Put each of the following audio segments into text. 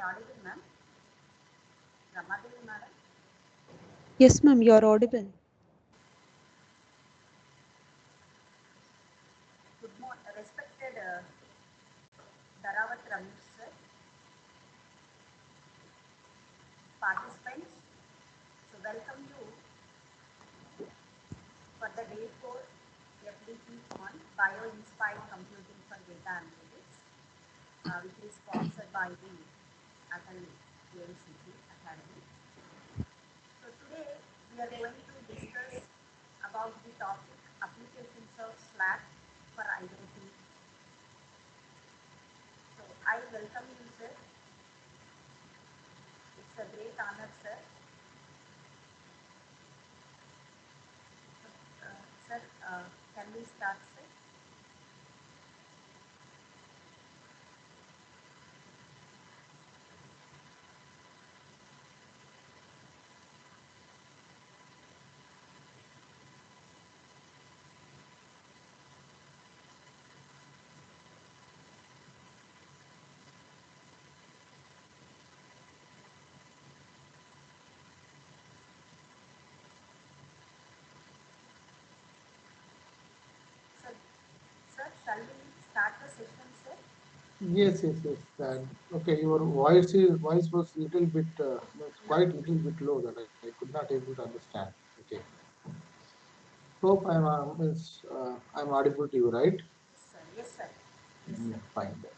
audible, ma'am? Ramadevi, madam? Yes, ma'am, you are audible. Good morning, respected Dharawat Ramesh sir, participants. So, welcome you for the day 4 FDP on Bio-Inspired Computing for Data Analytics, which is sponsored by the Atal AICT Academy. So, today we are going to discuss about the topic applications of Slack for IoT. So, I welcome you, sir. It's a great honor, sir. Sir, can we start, sir? Sir, sir, shall we start the session, sir? Yes. Okay, your voice was little bit was Low. quite little bit low that I could not able to understand. Okay, hope I'm audible to you, right? Yes, sir. Yes, sir. Yes, sir. Fine. Then.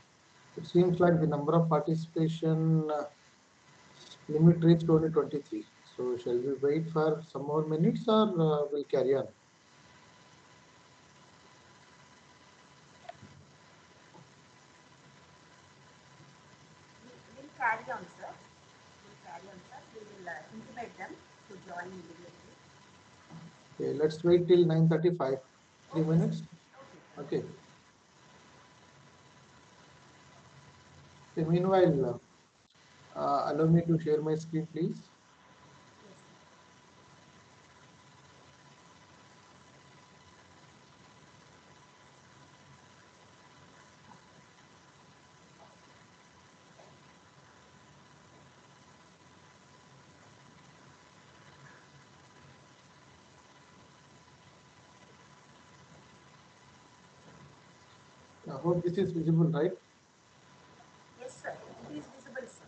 It seems like the number of participation limit reached only 23. So shall we wait for some more minutes or we'll carry on? We'll carry on, sir. We'll carry on, sir. We will intimate them to join immediately. Okay, let's wait till 9:35. Three Okay, sir. minutes. Okay, sir. Okay. Okay, meanwhile, allow me to share my screen, please. Yes, sir. I hope this is visible, right? Yes, sir. It is visible, sir.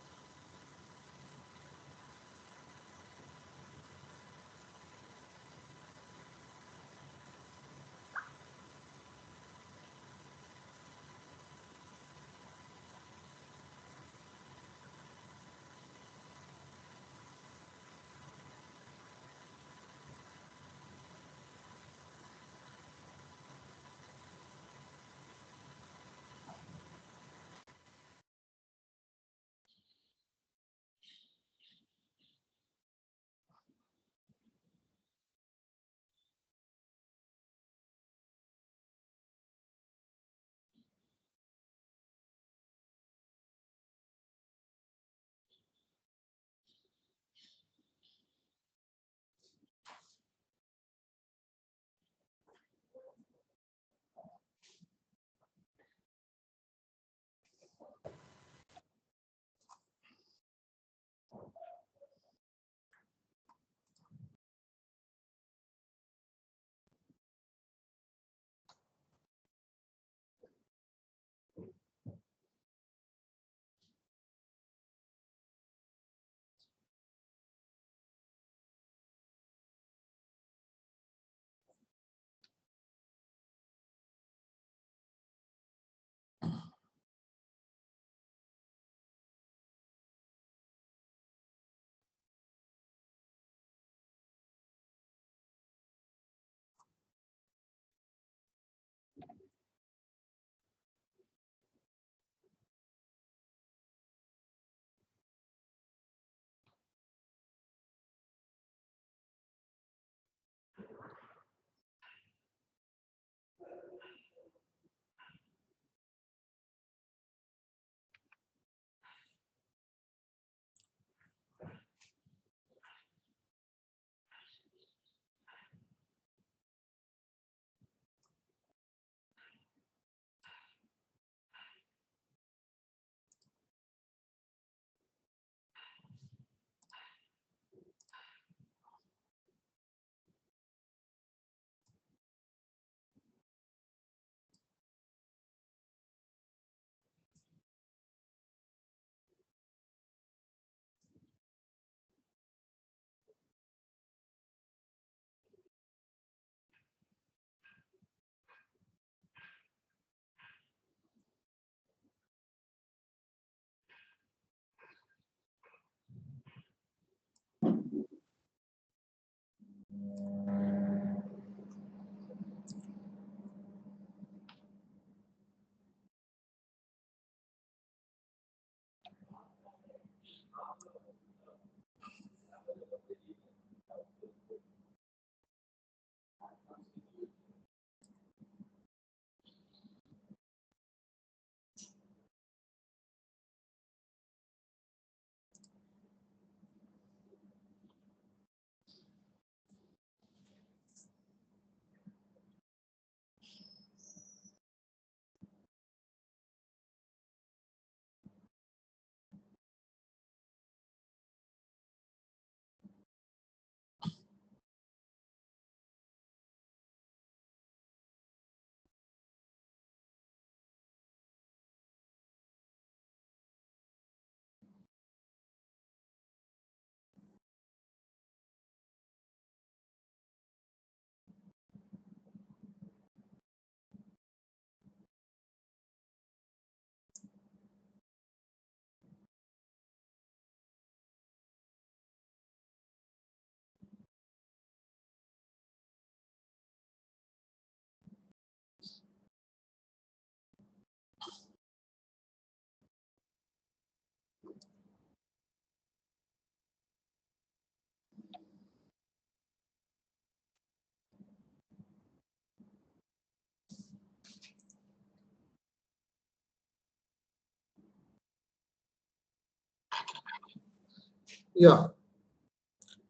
Yeah.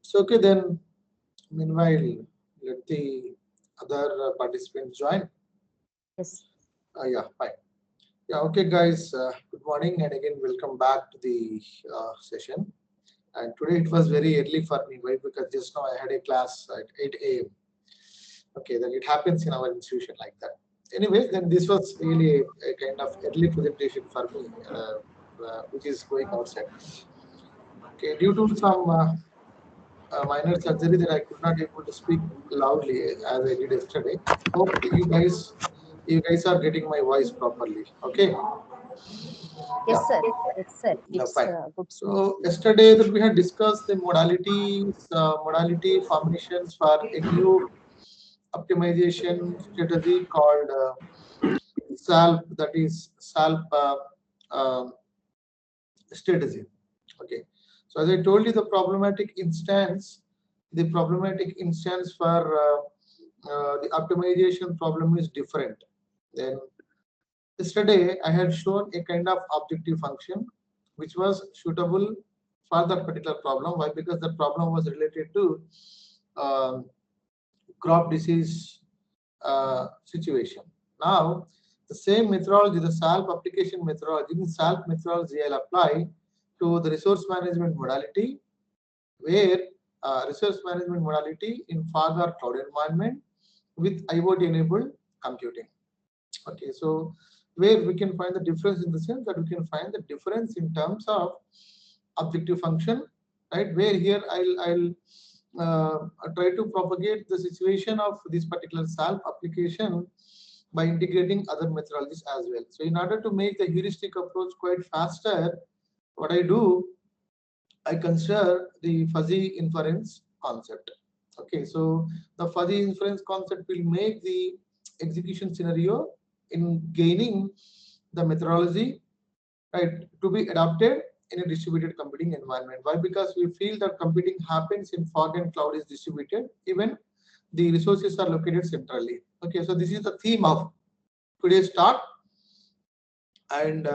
So okay then. Meanwhile, let the other participants join. Yes. Yeah, fine. Yeah, okay, guys. Good morning, and again, welcome back to the session. And today it was very early for me. Why? Because just now I had a class at 8 a.m. Okay, then it happens in our institution like that. Anyways, then this was really a kind of early presentation for me, which is going outside. Okay, due to some minor surgery that I could not able to speak loudly as I did yesterday. Hope you guys are getting my voice properly. Okay. Yes, Yeah. sir. Yes, sir. Yeah, It's fine. good. So yesterday that we had discussed the modality formations for a new optimization strategy called SALP. That is SALP um, strategy. Okay. So as I told you, the problematic instance for the optimization problem is different. Then yesterday I had shown a kind of objective function which was suitable for that particular problem. Why? Because the problem was related to um, crop disease situation. Now, the same methodology, the SALP application methodology, in SALP methodology, I'll apply to the resource management modality, where resource management modality in fog or cloud environment with IoT enabled computing. Okay, so where we can find the difference in the sense that we can find the difference in terms of objective function, right? Where here I'll try to propagate the situation of this particular SALP application by integrating other methodologies as well. So in order to make the heuristic approach quite faster, what I do, I consider the fuzzy inference concept. Okay, so the fuzzy inference concept will make the execution scenario in gaining the methodology, right, to be adopted in a distributed computing environment. Why? Because we feel that computing happens in fog and cloud is distributed, even the resources are located centrally. Okay, so this is the theme of today's talk, and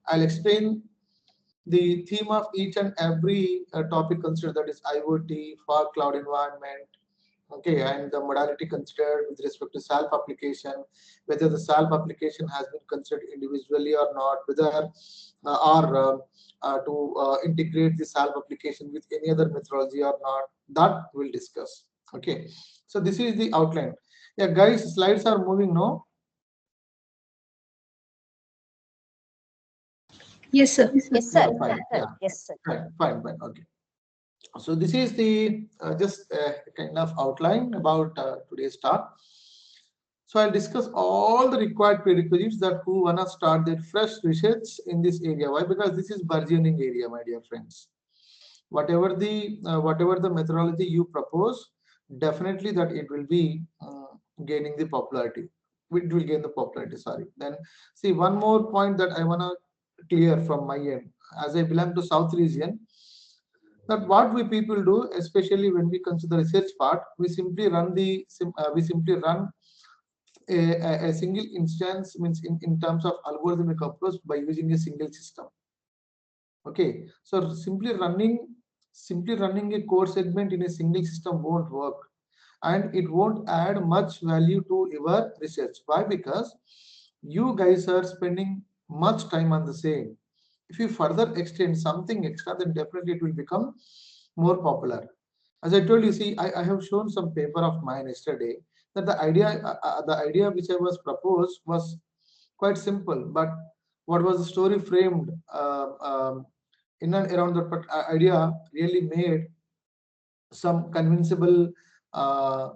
I'll explain the theme of each and every topic considered, that is IoT, fog cloud environment, okay, and the modality considered with respect to SALP application, whether the SALP application has been considered individually or not, whether to integrate the SALP application with any other methodology or not, that we'll discuss. Okay, so this is the outline. Yeah, guys, slides are moving now. Yes, sir. Yes, sir. Yeah, fine. Yeah, Yes, sir. fine. Okay. So this is the just kind of outline about today's talk. So I'll discuss all the required prerequisites that who wanna start their fresh research in this area. Why? Because this is burgeoning area, my dear friends. Whatever the methodology you propose, definitely that it will be gaining the popularity. It will gain the popularity. Sorry. Then see one more point that I wanna clear from my end. As I belong to South region, That what we people do, especially when we consider the research part, we simply run a single instance, means in terms of algorithmic approach, by using a single system. Okay, so simply running a code segment in a single system won't work, and it won't add much value to your research. Why? Because you guys are spending much time on the same. If you further extend something extra, then definitely it will become more popular. As I told you, see, I have shown some paper of mine yesterday, that the idea which I was proposed was quite simple, but what was the story framed in and around the idea really made some convincible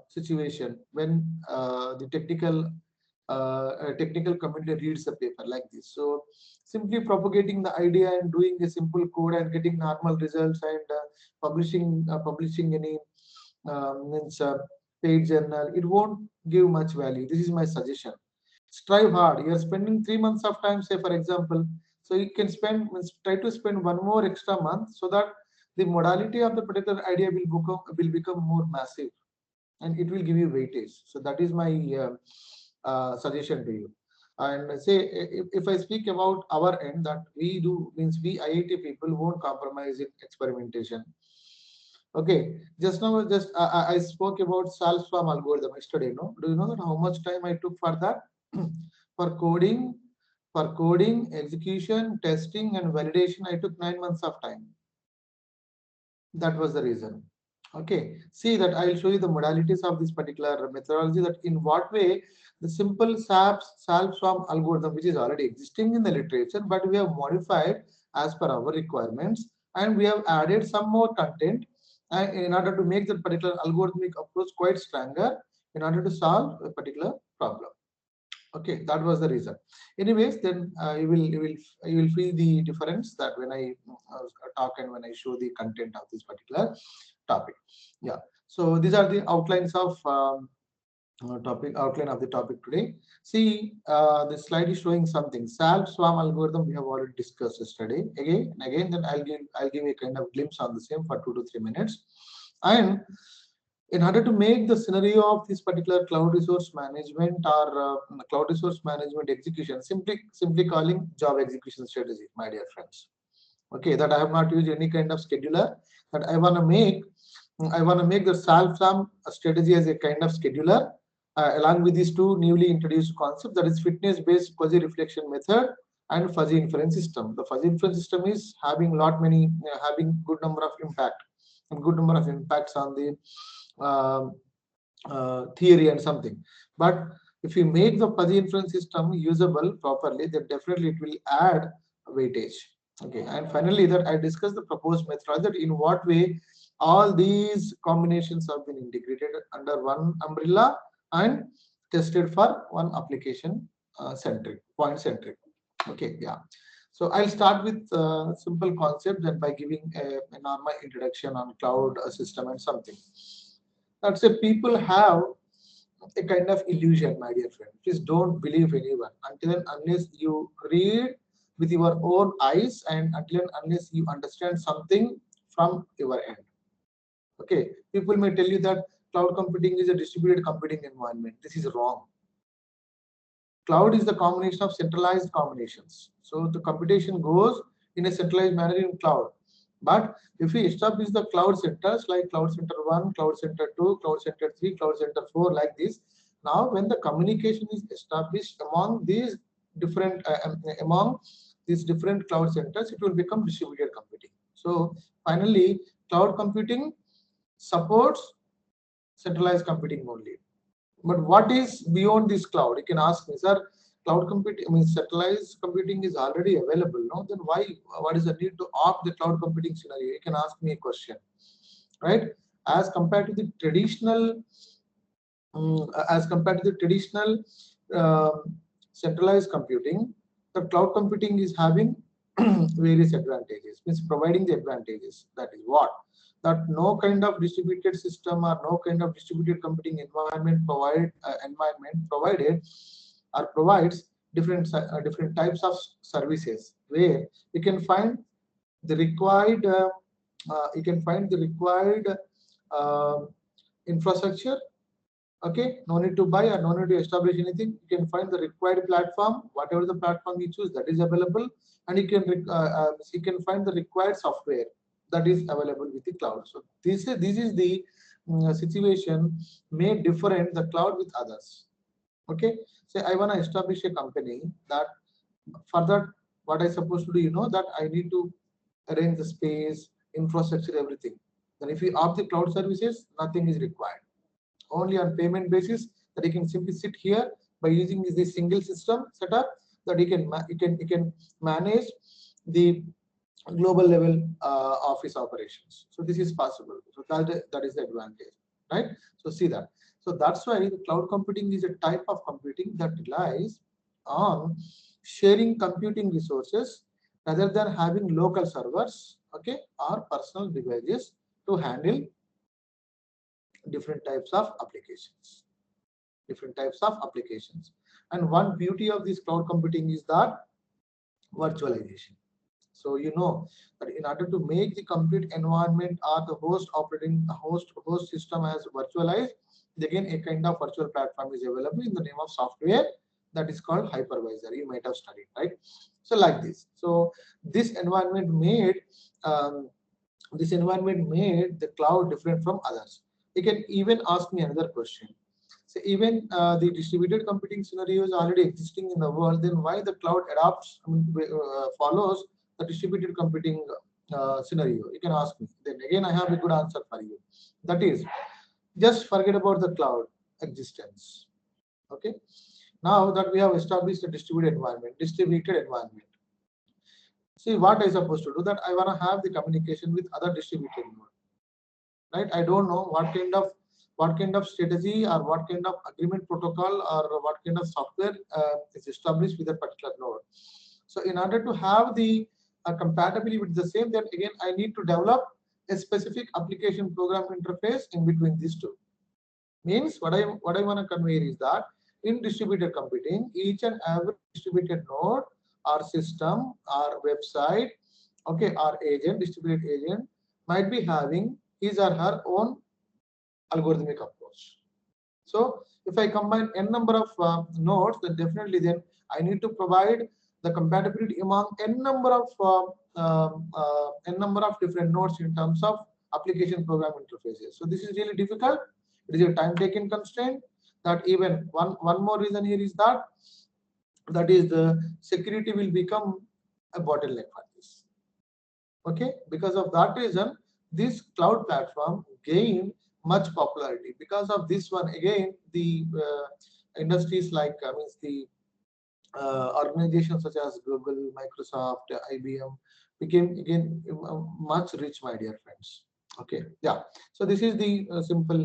situation when the technical community reads the paper like this. So simply propagating the idea and doing a simple code and getting normal results, and publishing any means paid journal, it won't give much value. This is my suggestion. Strive hard. You are spending 3 months of time, say for example, so you can try to spend one more extra month, so that the modality of the particular idea will become more massive, and it will give you weightage. So that is my suggestion to you. And say, if I speak about our end, that we do, means we IIT people won't compromise in experimentation. Okay, just now, I spoke about Salz-Swarm algorithm yesterday. No, do you know that how much time I took for that? for coding, execution, testing, and validation, I took 9 months of time. That was the reason. Okay, see that I'll show you the modalities of this particular methodology, that in what way the simple Salz-Swarm algorithm, which is already existing in the literature, but we have modified as per our requirements, and we have added some more content in order to make that particular algorithmic approach quite stronger in order to solve a particular problem. Okay, that was the reason. Anyways, then you will feel the difference that when I talk and when I show the content of this particular topic. Yeah, so these are the outlines of outline of the topic today. See, the slide is showing something. Salz-Swarm algorithm we have already discussed yesterday. Again and again, then I'll give a kind of glimpse on the same for 2 to 3 minutes. And in order to make the scenario of this particular cloud resource management or cloud resource management execution, simply calling job execution strategy, my dear friends. Okay, that I have not used any kind of scheduler. That I want to make the Salz-Swarm strategy as a kind of scheduler, along with these two newly introduced concepts, that is fitness based quasi reflection method and fuzzy inference system. The fuzzy inference system is having having good number of impacts on the theory and something. But if you make the fuzzy inference system usable properly, then definitely it will add weightage. Okay, and finally, that I discussed the proposed methodology, that in what way all these combinations have been integrated under one umbrella and tested for one application point centric. Okay, yeah. So I'll start with simple concepts, and by giving a normal introduction on cloud system and something. Let's say people have a kind of illusion, my dear friend. Please don't believe anyone until and unless you read with your own eyes, and until and unless you understand something from your end. Okay, people may tell you that cloud computing is a distributed computing environment. This is wrong. Cloud is the combination of centralized combinations. So the computation goes in a centralized manner in cloud. But if we establish the cloud centers like Cloud Center 1, Cloud Center 2, Cloud Center 3, Cloud Center 4, like this, now when the communication is established among these different cloud centers, it will become distributed computing. So finally, cloud computing supports centralized computing only. But what is beyond this cloud? You can ask me, sir, cloud computing, I mean, centralized computing is already available. No, then what is the need to opt the cloud computing scenario? You can ask me a question, right? As compared to the traditional, centralized computing, the cloud computing is having various advantages. Means providing the advantages. That is what? That no kind of distributed system or no kind of distributed computing environment provided or provides different types of services, where you can find the required you can find the required uh, infrastructure. Okay, no need to buy or no need to establish anything. You can find the required platform, whatever the platform you choose, that is available, and you can find the required software that is available with the cloud. So this is the situation may different the cloud with others. Okay, say I want to establish a company. That for that, what I supposed to do, that I need to arrange the space, infrastructure, everything. Then if you opt the cloud services, nothing is required, only on payment basis, that you can simply sit here by using this single system setup, that you can manage the global level office operations. So this is possible. So that is the advantage, right? So see that. So that's why the cloud computing is a type of computing that relies on sharing computing resources rather than having local servers, okay, or personal devices to handle different types of applications. And one beauty of this cloud computing is that virtualization. So that in order to make the complete environment or the host system as virtualized, again a kind of virtual platform is available in the name of software that is called hypervisor. You might have studied, right? So like this. So this environment made the cloud different from others. You can even ask me another question. So even the distributed computing scenario is already existing in the world, then why the cloud follows the distributed computing scenario? You can ask me. Then again, I have a good answer for you. That is, just forget about the cloud existence. Okay. Now that we have established a distributed environment, see what I supposed to do, that I want to have the communication with other distributed node, right? I don't know what kind of strategy or what kind of agreement protocol or what kind of software is established with a particular node. So in order to have the compatibility with the same, then again I need to develop a specific application program interface in between these two. Means what I want to convey is that in distributed computing, each and every distributed node or system or website, okay, or distributed agent might be having his or her own algorithmic approach. So if I combine n number of nodes, then definitely then I need to provide the compatibility among n number of different nodes in terms of application program interfaces. So this is really difficult. It is a time taken constraint. That even one more reason here is that is the security will become a bottleneck for this. Okay, because of that reason, this cloud platform gained much popularity. Because of this one, again, the industries like the organizations such as Google, Microsoft, IBM became again much rich, my dear friends. Okay, yeah. So this is the simple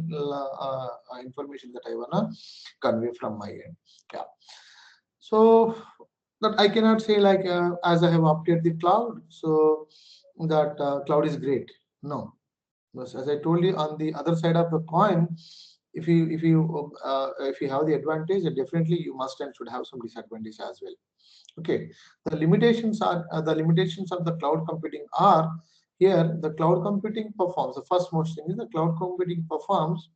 information that I wanna convey from my end. Yeah. So that I cannot say like as I have opted the cloud, so that cloud is great. No, as I told you, on the other side of the coin, if you have the advantage, then definitely you must and should have some disadvantage as well. Okay, the limitations of the cloud computing are here. The cloud computing performs, the first most thing is the cloud computing performs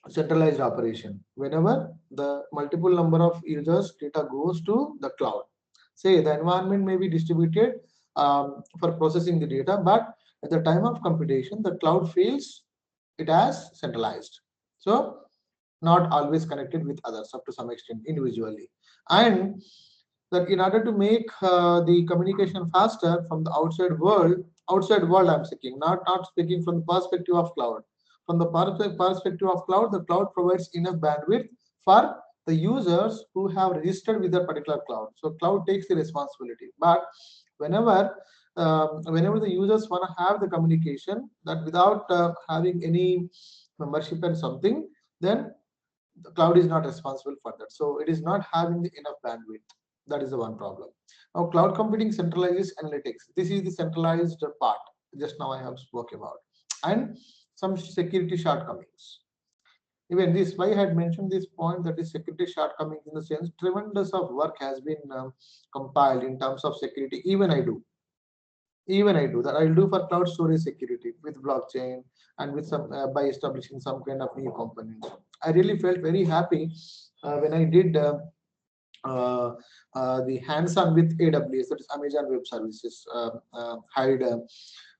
centralized operation whenever the multiple number of users data goes to the cloud. Say the environment may be distributed for processing the data, but at the time of computation, the cloud feels it as centralized. So not always connected with others up to some extent individually. And that in order to make the communication faster from the outside world I'm speaking, not speaking from the perspective of cloud. From the perspective of cloud, the cloud provides enough bandwidth for the users who have registered with that particular cloud. So cloud takes the responsibility. But whenever the users want to have the communication, that without having any membership and something, then the cloud is not responsible for that. So it is not having enough bandwidth. That is the one problem. Now, cloud computing centralizes analytics. This is the centralized part. Just now I have spoke about, and some security shortcomings. Even this, why I had mentioned this point, that is security shortcomings, in the sense tremendous of work has been compiled in terms of security. Even I do. Even I do that. I'll do for cloud storage security with blockchain and with some by establishing some kind of new components. I really felt very happy when I did uh, the hands-on with AWS, that is Amazon Web Services, hide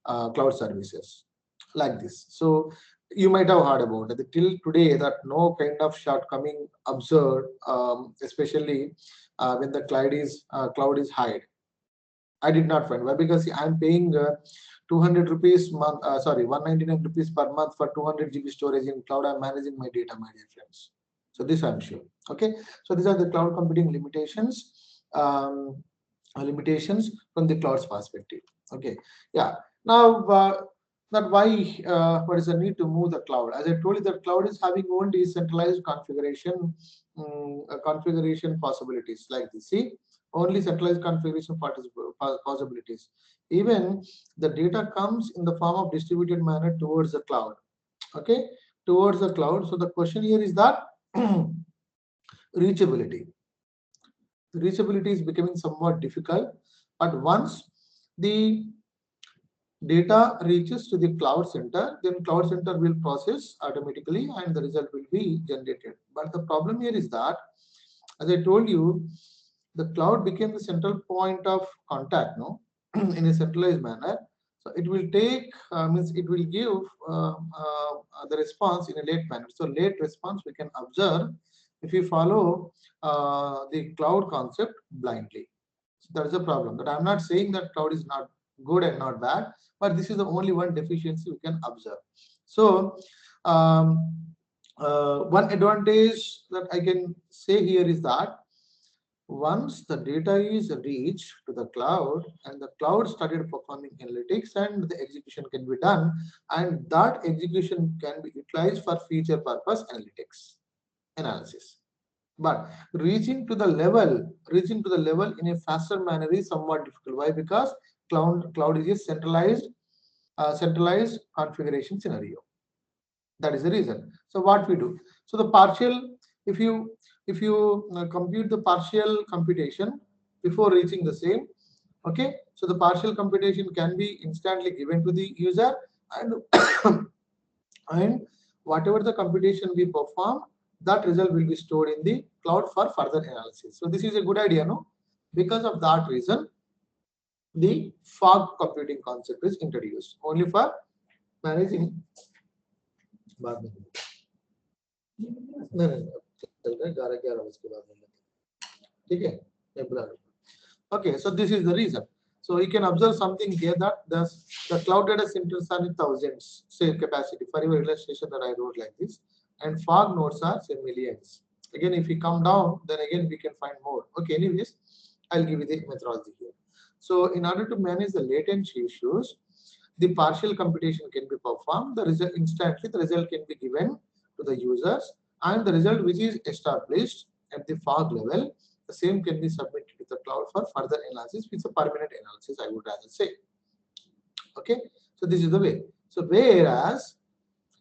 cloud services like this. So you might have heard about it. Till today, that no kind of shortcoming observed, especially when the cloud is hide. I did not find. Why? Because see, I'm paying 200 rupees month. Sorry, 199 rupees per month for 200 GB storage in cloud. I'm managing my data, my dear friends. So this I'm sure. Okay. So these are the cloud computing limitations. Limitations from the cloud's perspective. Okay. Yeah. Now, that why? What is the need to move the cloud? As I told you, that cloud is having own decentralized configuration possibilities like this. See, only centralized configuration possibilities. Even the data comes in the form of distributed manner towards the cloud. Okay, towards the cloud. So the question here is that reachability. Reachability is becoming somewhat difficult, but once the data reaches to the cloud center, then cloud center will process automatically and the result will be generated. But the problem here is that, as I told you, the cloud became the central point of contact, no, in a centralized manner. So it will take, means it will give the response in a late manner. So late response we can observe if we follow the cloud concept blindly. So that is a problem. But I'm not saying that cloud is not good and not bad, but this is the only one deficiency we can observe. So one advantage that I can say here is that once the data is reached to the cloud and the cloud started performing analytics and the execution can be done, and that execution can be utilized for feature purpose analysis. But reaching to the level in a faster manner is somewhat difficult. Why? Because cloud is a centralized configuration scenario. That is the reason. So what we do? So the partial, if you compute the partial computation before reaching the same, okay. So the partial computation can be instantly given to the user, and and whatever the computation we perform, that result will be stored in the cloud for further analysis. So this is a good idea, no? Because of that reason, the fog computing concept is introduced only for managing. Okay, so this is the reason. So you can observe something here that the cloud data centers are in thousands, say capacity for your illustration that I wrote like this, and fog nodes are say millions. Again, if we come down, then again we can find more. Okay, anyways, I'll give you the methodology here. So in order to manage the latency issues, the partial computation can be performed. The result instantly, the result can be given to the users, and the result which is established at the fog level, the same can be submitted to the cloud for further analysis, which is a permanent analysis, I would rather say. Okay, so this is the way. So whereas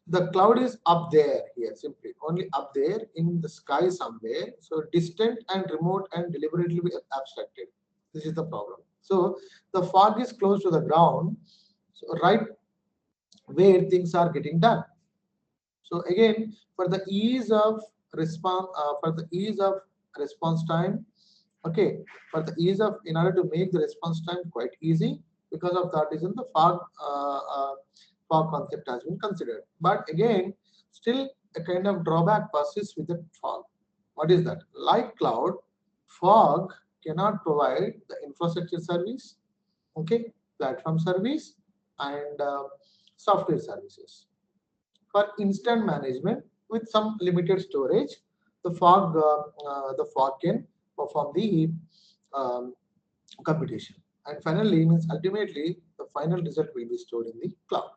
the cloud is up there here, simply only up there in the sky somewhere, so distant and remote and deliberately abstracted. This is the problem. So the fog is close to the ground, so right where things are getting done. So again, for the ease of response time, okay, for the ease of, in order to make the response time quite easy, because of that reason the fog concept has been considered. But again, still a kind of drawback persists with the fog. What is that? Like cloud, fog cannot provide the infrastructure service, okay, platform service, and software services. For instant management with some limited storage, the fog can perform the computation, and finally means ultimately the final result will be stored in the cloud.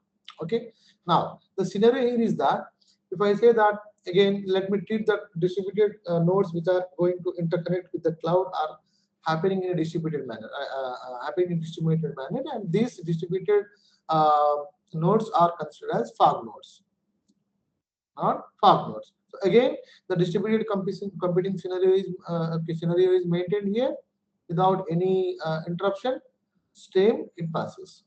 Okay. Now the scenario here is that if I say that again, let me treat the distributed nodes which are going to interconnect with the cloud are happening in a distributed manner, and these distributed nodes are considered as fog nodes, not fog nodes. So again, the distributed computing scenario is maintained here without any interruption. same it passes.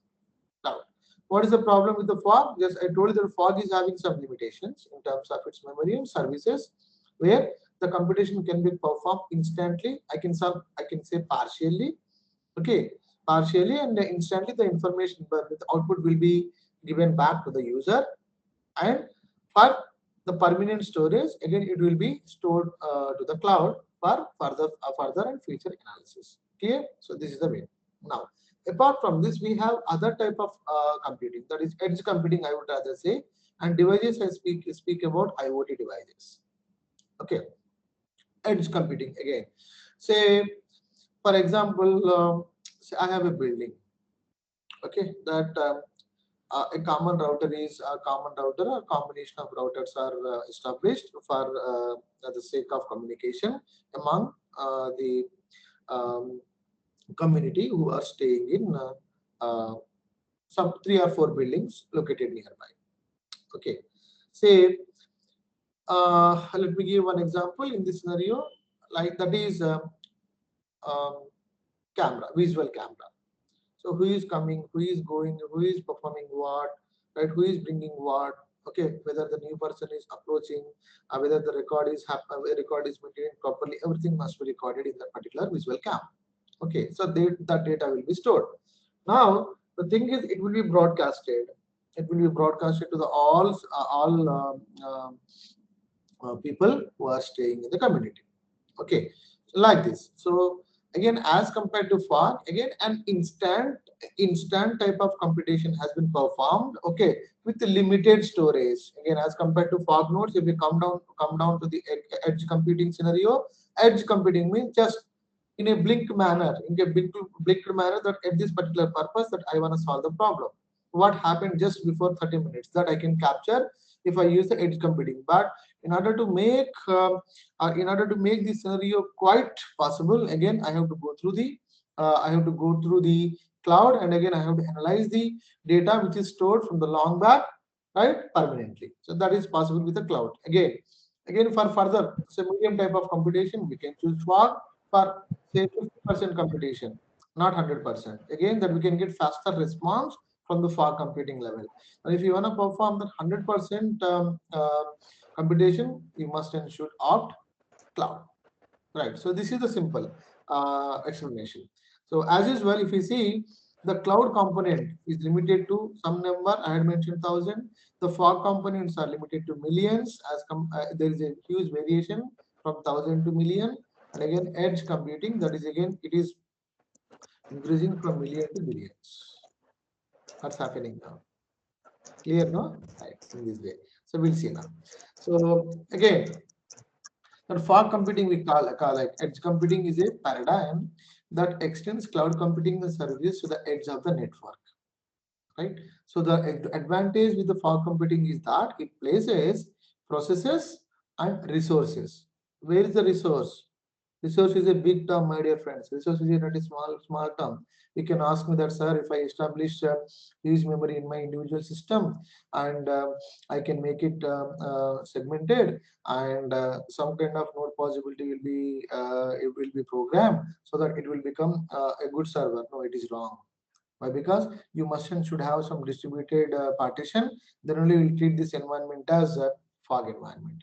Now, what is the problem with the fog? Yes, I told you that fog is having some limitations in terms of its memory and services, where the computation can be performed instantly. I can say partially, okay, partially, and instantly the information, but the output will be given back to the user. And for the permanent storage, again it will be stored to the cloud for further and future analysis. Clear? So this is the way. Now, apart from this, we have other type of computing, that is edge computing, I would rather say, and devices. I speak about IoT devices. Okay, edge computing again. Say, for example, say I have a building. Okay, that a common router is a common router, or combination of routers are established for the sake of communication among the um, community who are staying in some 3 or 4 buildings located nearby. Okay, say let me give one example in this scenario, like that is um, camera, visual camera. So who is coming, who is going, who is performing what, right? Who is bringing what? Okay, whether the new person is approaching, whether the record is maintained properly, everything must be recorded in that particular visual cam. Okay, so that data will be stored. Now the thing is, it will be broadcasted. It will be broadcasted to the all people who are staying in the community. Okay, like this. So again, as compared to fog, again an instant type of computation has been performed, okay, with the limited storage. Again, as compared to fog nodes, if we come down to the edge computing scenario, edge computing means just in a blinked manner, that at this particular purpose that I want to solve the problem, what happened just before 30 minutes, that I can capture if I use the edge computing. But in order to make this scenario quite possible, again I have to go through the cloud, and again I have to analyze the data which is stored from the long back, right, permanently. So that is possible with the cloud. Again for further, say, medium type of computation, we can choose fog for say 50% computation, not 100%. Again, that we can get faster response from the fog computing level. And if you want to perform the 100% computation, you must and should opt cloud. Right. So this is the simple explanation. So as usual, if you see, the cloud component is limited to some number. I had mentioned 1,000. The fog components are limited to millions. There is a huge variation from 1,000 to million. And again, edge computing, that is again, it is increasing from million to billions. What's happening now? Clear, no? Right, in this way. So we'll see now. So again, that fog computing we call it edge computing is a paradigm that extends cloud computing service to the edge of the network. Right. So the advantage with the fog computing is that it places processes and resources. Where is the resource? Resource is a big term, my dear friends. Resource is not a small term. You can ask me that, sir, if I establish huge memory in my individual system, and I can make it segmented, and some kind of node possibility will be programmed so that it will become a good server. No, it is wrong. Why? Because you must and should have some distributed partition. Then only we will treat this environment as a fog environment.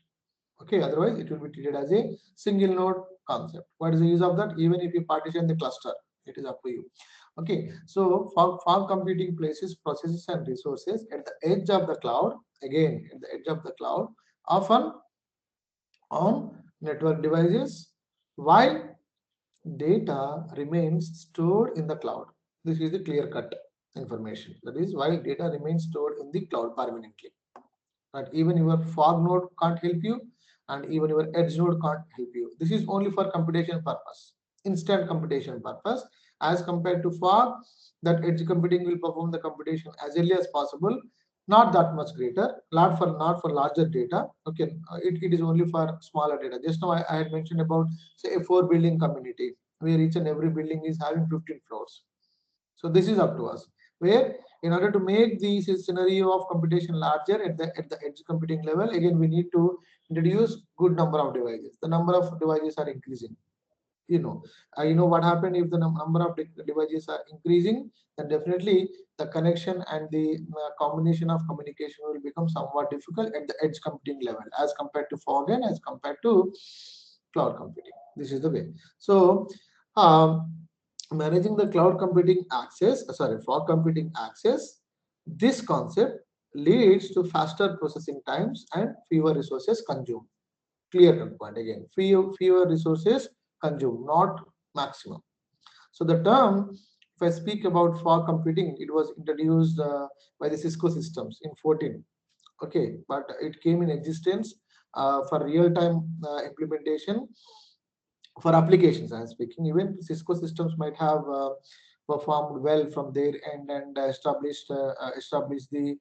Okay, otherwise it will be treated as a single node concept. What is the use of that? Even if you partition the cluster, it is up to you. Okay, so fog computing places processes and resources at the edge of the cloud, again at the edge of the cloud, often on network devices, while data remains stored in the cloud. This is the clear-cut information. That is why data remains stored in the cloud permanently. But even your fog node can't help you, and even your edge node can't help you. This is only for computation purpose, instant computation purpose. As compared to fog, that edge computing will perform the computation as early as possible, not that much greater, not for larger data. Okay, it is only for smaller data. Just now I had mentioned about, say, a 4 building community where each and every building is having 15 floors. So this is up to us, where in order to make the scenario of computation larger at the edge computing level, again we need to introduce good number of devices. The number of devices are increasing. You know what happened if the number of devices are increasing, then definitely the connection and the combination of communication will become somewhat difficult at the edge computing level as compared to fog and as compared to cloud computing. This is the way. So managing the cloud computing access, fog computing access, this concept leads to faster processing times and fewer resources consumed. Clear cut point again. Fewer resources consumed, not maximum. So the term, if I speak about fog computing, it was introduced by the Cisco systems in 14. Okay, but it came in existence for real-time implementation for applications. I'm speaking. Even Cisco systems might have performed well from their end and established the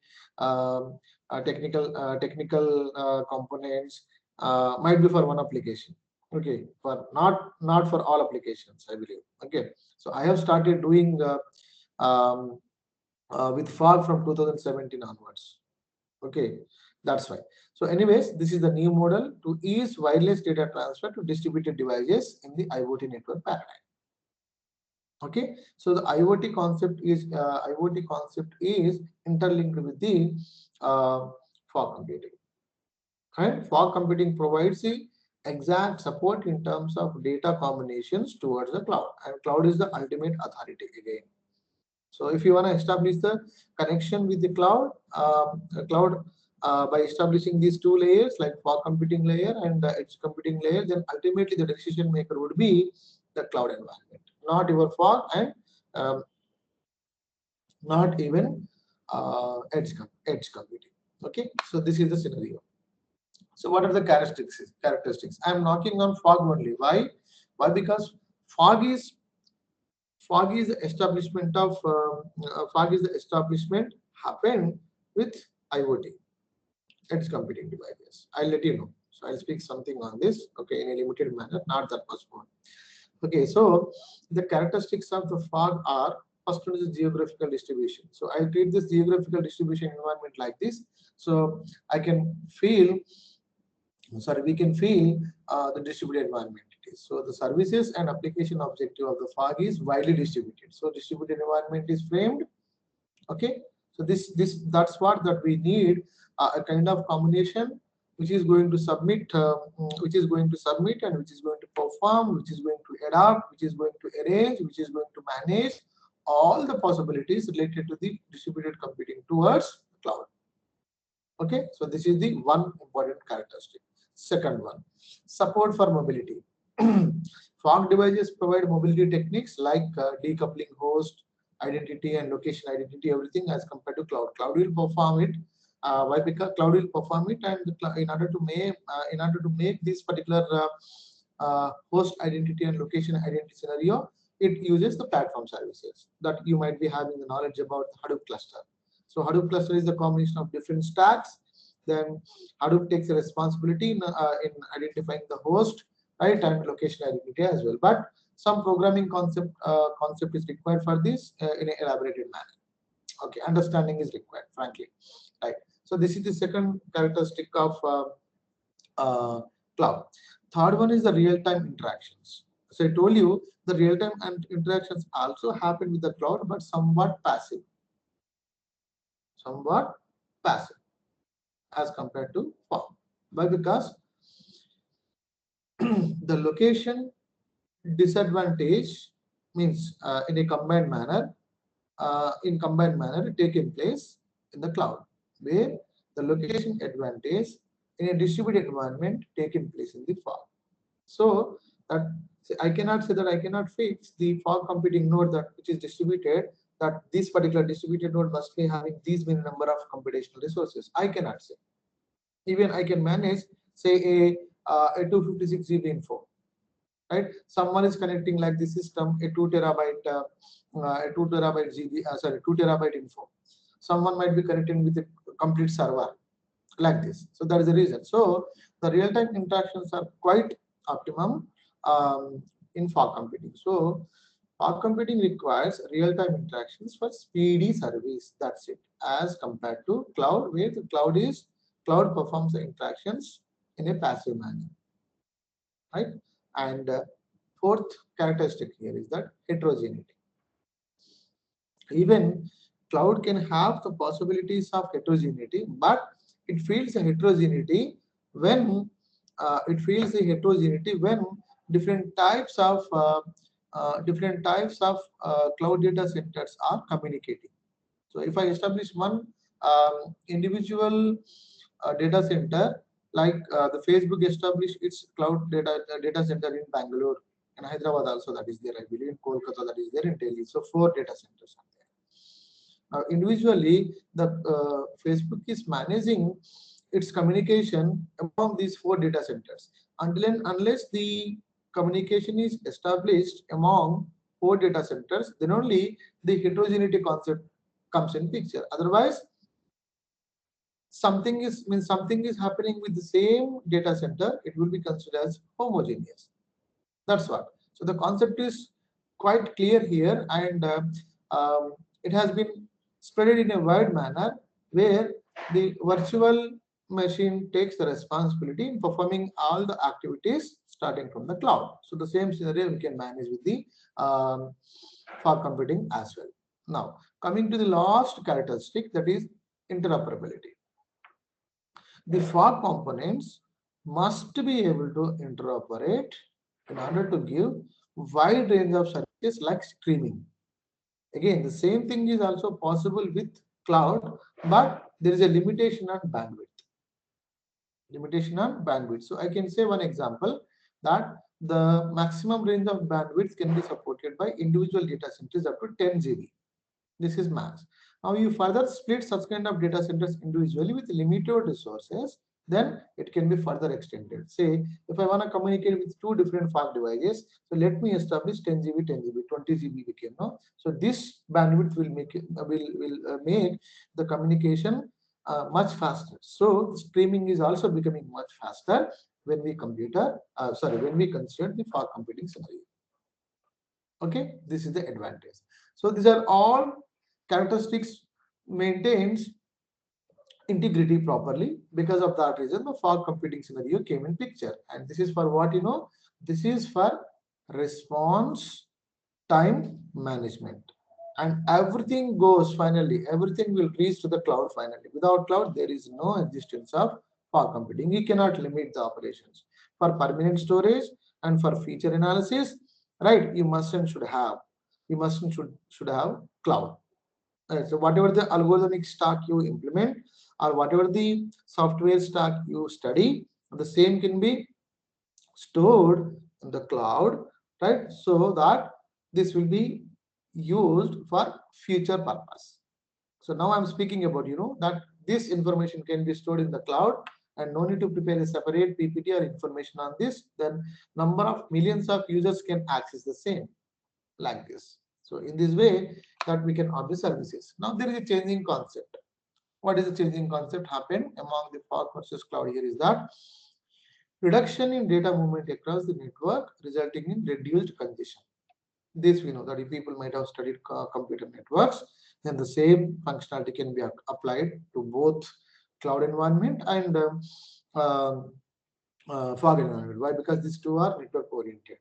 technical components. Might be for one application. Okay, for not for all applications, I believe. Okay, so I have started doing um, with fog from 2017 onwards. Okay, that's why. So anyways, this is the new model to ease wireless data transfer to distributed devices in the IoT network paradigm. Okay, so the IoT concept is interlinked with the fog computing. And fog computing provides the exact support in terms of data combinations towards the cloud, and cloud is the ultimate authority again. So if you want to establish the connection with the cloud by establishing these two layers like fog computing layer and the edge computing layer, then ultimately the decision maker would be the cloud environment, not your fog and um, not even edge computing. Okay, so this is the scenario. So what are the characteristics? I am knocking on fog only. Why? Why? Because fog is fog is the establishment of fog is the establishment happened with IoT, edge computing devices. I'll let you know. So I'll speak something on this. Okay, in a limited manner, not that much more. Okay, so the characteristics of the fog are, first one is geographical distribution. So I treat this geographical distribution environment like this. So I can feel we can feel the distributed environment it is. So the services and application objective of the fog is widely distributed. So distributed environment is framed. Okay, so that's what that we need, a kind of combination which is going to submit, and which is going to perform, which is going to adapt, which is going to arrange, which is going to manage all the possibilities related to the distributed computing towards cloud. Okay, so this is the one important characteristic. Second one, support for mobility. Fog devices provide mobility techniques like decoupling host, identity and location identity, everything as compared to cloud. Cloud will perform it. Why? Because cloud will perform it, and in order to make this particular host identity and location identity scenario, it uses the platform services that you might be having the knowledge about the Hadoop cluster. So Hadoop cluster is the combination of different stacks. Then Hadoop takes the responsibility in identifying the host, right, and location identity as well. But some programming concept is required for this in an elaborated manner. Okay, understanding is required, frankly, right. So this is the second characteristic of cloud. Third one is the real-time interactions. So I told you the real-time interactions also happen with the cloud, but somewhat passive as compared to fog. Why? Because the location disadvantage means in combined manner taken place in the cloud, where the location advantage in a distributed environment taken place in the fog. So that I cannot say that I cannot fix the fog computing node that which is distributed, that this particular distributed node must be having these many number of computational resources. I cannot say. Even I can manage, say, a 256 GB info, right? Someone is connecting like the system a 2 terabyte GB, 2 terabyte info. Someone might be connecting with a complete server like this. So that is the reason. So the real-time interactions are quite optimum in fog computing. So fog computing requires real-time interactions for speedy service. That's it. As compared to cloud, where the cloud performs the interactions in a passive manner, right? And fourth characteristic here is that heterogeneity. Even cloud can have the possibilities of heterogeneity, but it feels a heterogeneity when different types of cloud data centers are communicating. So if I establish one individual data center, like the Facebook established its cloud data center in Bangalore and Hyderabad also, that is there, I believe in Kolkata, that is there, in Delhi. So 4 data centers are there. Now individually, the Facebook is managing its communication among these 4 data centers. Until and unless the communication is established among 4 data centers, then only the heterogeneity concept comes in picture. Otherwise, something is happening with the same data center, it will be considered as homogeneous. That's what. So the concept is quite clear here, and it has been spread in a wide manner where the virtual machine takes the responsibility in performing all the activities starting from the cloud. So the same scenario we can manage with the fog computing as well. Now coming to the last characteristic, that is interoperability. The fog components must be able to interoperate in order to give wide range of services like streaming. Again, the same thing is also possible with cloud, but there is a limitation on bandwidth. So I can say one example, that the maximum range of bandwidth can be supported by individual data centers up to 10 GB. This is max. Now you further split such kind of data centers individually with limited resources, then it can be further extended. Say if I want to communicate with 2 different fog devices, so let me establish 10 GB, 20 GB we can know. So this bandwidth will make the communication much faster. So streaming is also becoming much faster when we consider the fog computing scenario. Okay, this is the advantage. So these are all characteristics maintains integrity properly. Because of that reason, the fog computing scenario came in picture. And this is for what, this is for response time management. And everything goes finally, everything will reach to the cloud finally. Without cloud, there is no existence of fog computing. You cannot limit the operations. For permanent storage and for feature analysis, right, you must and should have cloud. Right, so whatever the algorithmic stack you implement or whatever the software stack you study, the same can be stored in the cloud, right? So that this will be used for future purpose. So now I'm speaking about, that this information can be stored in the cloud and no need to prepare a separate PPT or information on this. Then number of millions of users can access the same like this. So in this way that we can offer services. Now there is a changing concept. What is the changing concept happen among the fog versus cloud here is that reduction in data movement across the network resulting in reduced congestion. This we know that if people might have studied computer networks, then the same functionality can be applied to both cloud environment and fog environment. Why? Because these two are network oriented.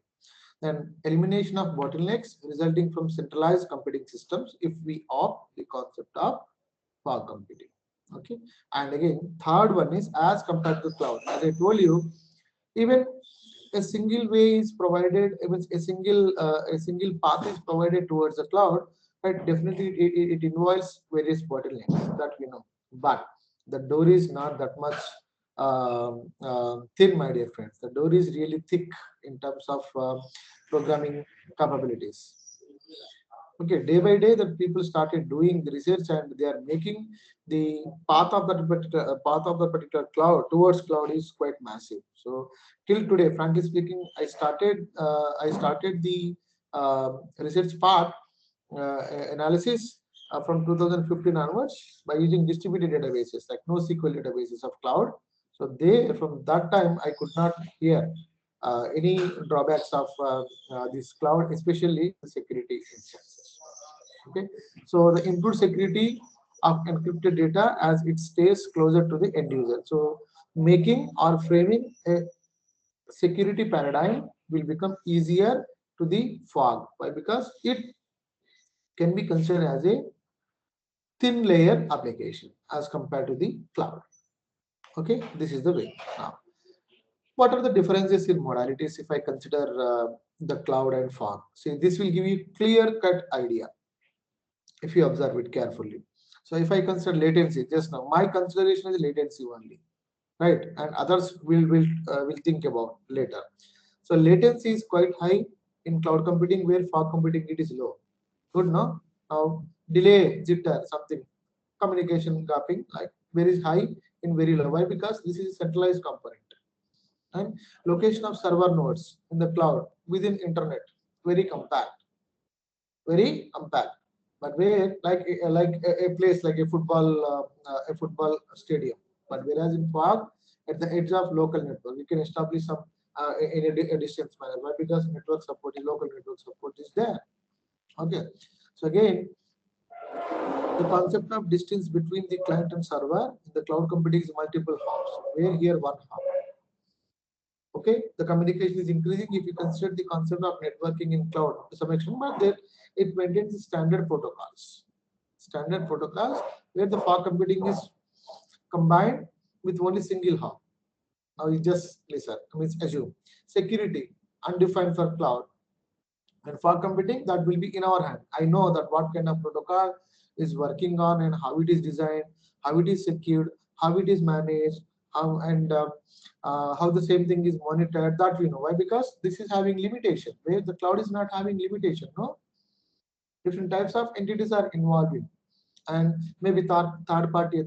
Then elimination of bottlenecks resulting from centralized computing systems if we opt the concept of fog computing. Okay, and again third one is as compared to cloud. As I told you, even a single way is provided, even a single path is provided towards the cloud, but definitely it involves various bottlenecks that we know. But the door is not that much thin, my dear friends. The door is really thick in terms of programming capabilities. Okay, day by day that people started doing the research and they are making the path of the particular cloud towards cloud is quite massive. So till today, frankly speaking, I started the research part analysis from 2015 onwards by using distributed databases like NoSQL databases of cloud. So from that time I could not hear any drawbacks of this cloud, especially the security instances. Okay, so the improved security of encrypted data as it stays closer to the end user. So making or framing a security paradigm will become easier to the fog. Why? Because it can be considered as a thin layer application as compared to the cloud. Okay, this is the way. Now, what are the differences in modalities if I consider the cloud and fog? See, this will give you clear-cut idea if you observe it carefully. So if I consider latency, just now, my consideration is latency only, right? And others will think about later. So latency is quite high in cloud computing, where fog computing it is low. Good, no? Now delay, jitter, something, communication gapping, like very high in very low. Why? Because this is a centralized component. And location of server nodes in the cloud within internet, very compact, very compact. But where like a place like a football stadium. But whereas in fog, at the edge of local network, you can establish some in a distance manner. Why? Because network support is local network support is there. Okay. So again, the concept of distance between the client and server in the cloud computing is multiple hops, where here one hop. Okay, the communication is increasing if you consider the concept of networking in cloud to some extent, but there it maintains the standard protocols. Standard protocols where the fog computing is combined with only single hop. Now you just listen, I mean assume security undefined for cloud and fog computing that will be in our hand. I know that what kind of protocol is working on and how it is designed, how it is secured, how it is managed, how the same thing is monitored. That we know. Why? Because this is having limitation. Where the cloud is not having limitation. No, different types of entities are involving, and maybe third party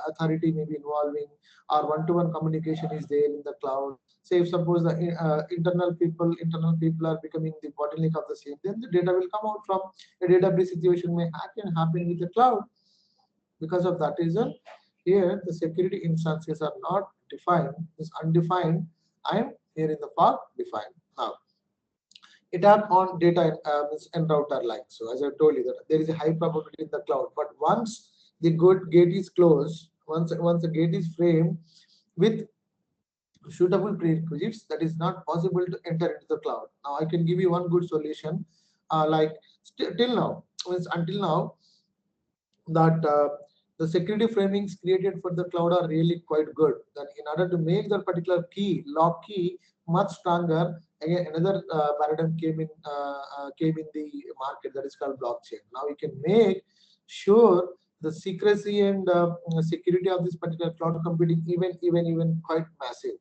authority may be involving, or one-to-one communication is there in the cloud. Say if suppose the internal people are becoming the bottleneck of the same, then the data will come out from a database situation may happen with the cloud. Because of that reason, here the security instances are not defined, is undefined, and here in the fog defined. Now, attack on data and router line. So as I told you that there is a high probability in the cloud, but once the good gate is closed, once the gate is framed with suitable prerequisites, that is not possible to enter into the cloud. Now I can give you one good solution, like till now, means until now, that the security framings created for the cloud are really quite good. That in order to make that particular key, lock key, much stronger, again another paradigm came in the market, that is called blockchain. Now you can make sure the secrecy and security of this particular cloud computing even quite massive,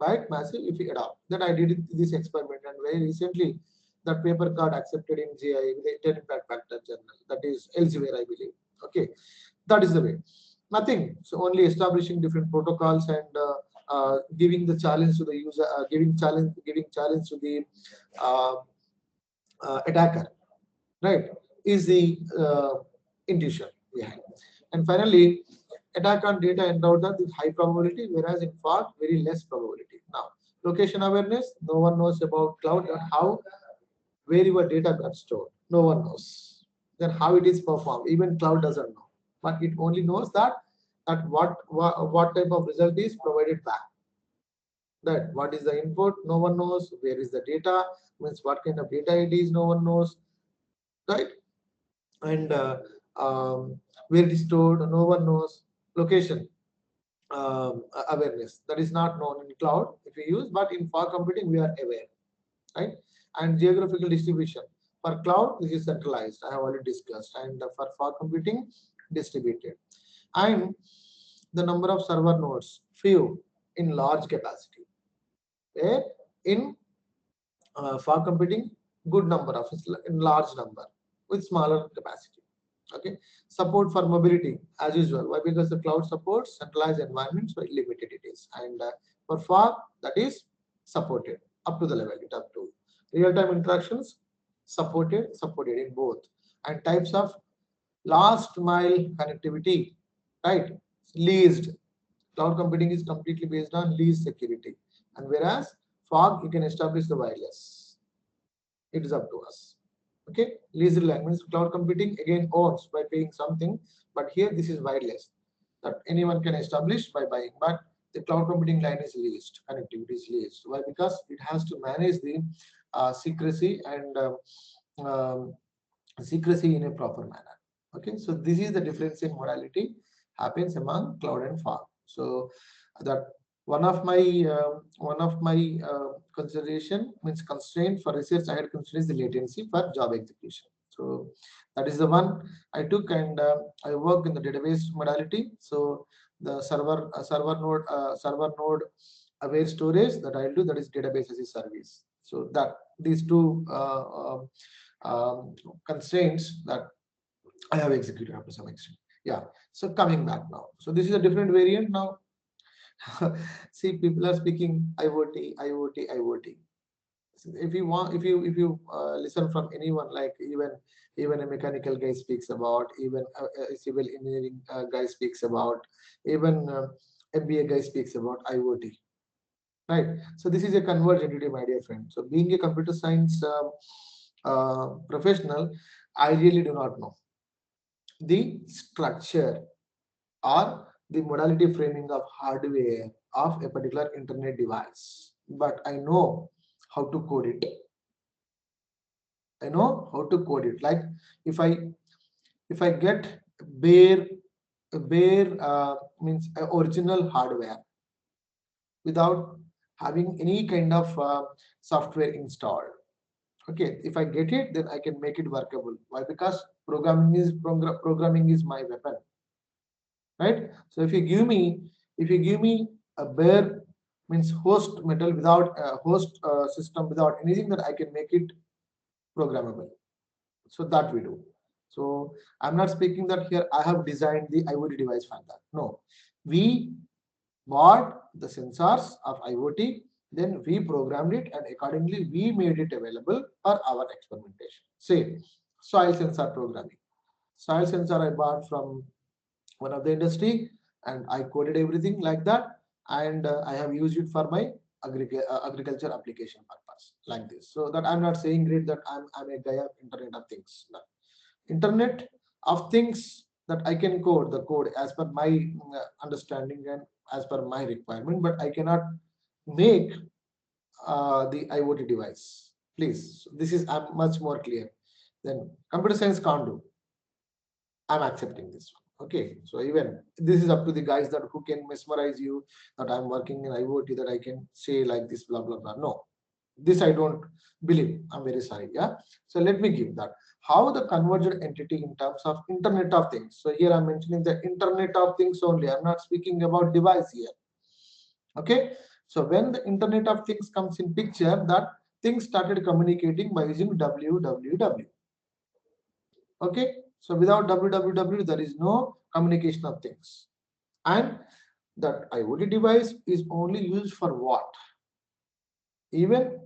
right? Massive if you adopt. Then I did this experiment, and very recently that paper got accepted in GI with a 10 impact factor journal. That is Elsevier, I believe. Okay, that is the way. Nothing. So only establishing different protocols and giving the challenge to the user, giving challenge to the uh, attacker, right? Is the intuition behind. And finally, attack on data and router with high probability, whereas in fog, very less probability. Now, location awareness, no one knows about cloud and how, where your data got stored. No one knows. Then how it is performed, even cloud doesn't know. But it only knows that what type of result is provided back. That what is the input, no one knows. Where is the data, means what kind of data it is, no one knows, right? And where it is stored, no one knows. Location awareness, that is not known in cloud if we use, but in fog computing we are aware, right? And geographical distribution, for cloud this is centralized, I have already discussed, and for fog computing distributed. And the number of server nodes, few in large capacity, where in fog computing good number of in large number with smaller capacity. Okay, support for mobility as usual. Why? Because the cloud supports centralized environments, but limited it is. And for fog, that is supported up to the level, it up to real-time interactions, supported in both. And types of last mile connectivity, right? Leased. Cloud computing is completely based on leased security. And whereas fog, you can establish the wireless. It is up to us. Okay, leased line means cloud computing again owns by paying something, but here this is wireless that anyone can establish by buying. But the cloud computing line is leased, connectivity is leased. Why? Because it has to manage the secrecy and secrecy in a proper manner. Okay, so this is the difference in modality happens among cloud and fog. So that one of my consideration means constraint for research I had considered the latency for job execution. So that is the one I took, and I work in the database modality. So the server node aware storage that I'll do, that is database as a service. So that these two constraints that I have executed up to some extent. Yeah. So coming back now. So this is a different variant now. See, people are speaking IoT, IoT, IoT. So if you want, if you listen from anyone, like even a mechanical guy speaks about, even a civil engineering guy speaks about, even MBA guy speaks about IoT, right? So this is a converged entity, my dear friend. So being a computer science professional, I really do not know the structure or the modality framing of hardware of a particular internet device, but I know how to code it. I know how to code it. Like if I get bare means original hardware without having any kind of software installed. Okay, if I get it, then I can make it workable. Why? Because programming is my weapon, right? So if you give me a bare means host metal without host system without anything, that I can make it programmable. So that we do. So I'm not speaking that here I have designed the IoT device for that. No, we bought the sensors of IoT, then we programmed it, and accordingly we made it available for our experimentation. Say soil sensor programming. Soil sensor I bought from one of the industry, and I coded everything like that, and I have used it for my agriculture application purpose like this. So that I'm not saying great that I'm a guy of Internet of Things. No. Internet of Things that I can code the code as per my understanding and as per my requirement, but I cannot make the IoT device. Please, this is I'm much more clear. Then computer science can't do. I'm accepting this one. Okay, so even this is up to the guys that who can mesmerize you that I'm working in IoT, that I can say like this, blah blah blah. No, this I don't believe. I'm very sorry. Yeah. So let me give that. How the converged entity in terms of Internet of Things. So here I'm mentioning the Internet of Things only. I'm not speaking about device here. Okay. So when the Internet of Things comes in picture, that things started communicating by using www. Okay. So without www, there is no communication of things. And that IoT device is only used for what? Even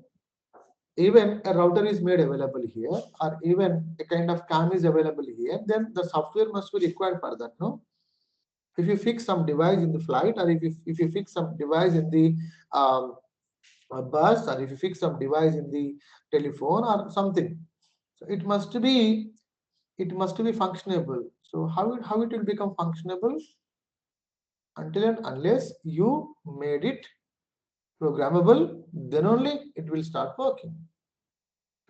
a router is made available here, or even a kind of cam is available here, then the software must be required for that. No, if you fix some device in the flight, or if you fix some device in the bus, or if you fix some device in the telephone or something, so it must be functionable. So how it will become functionable? Until and unless you made it programmable, then only it will start working.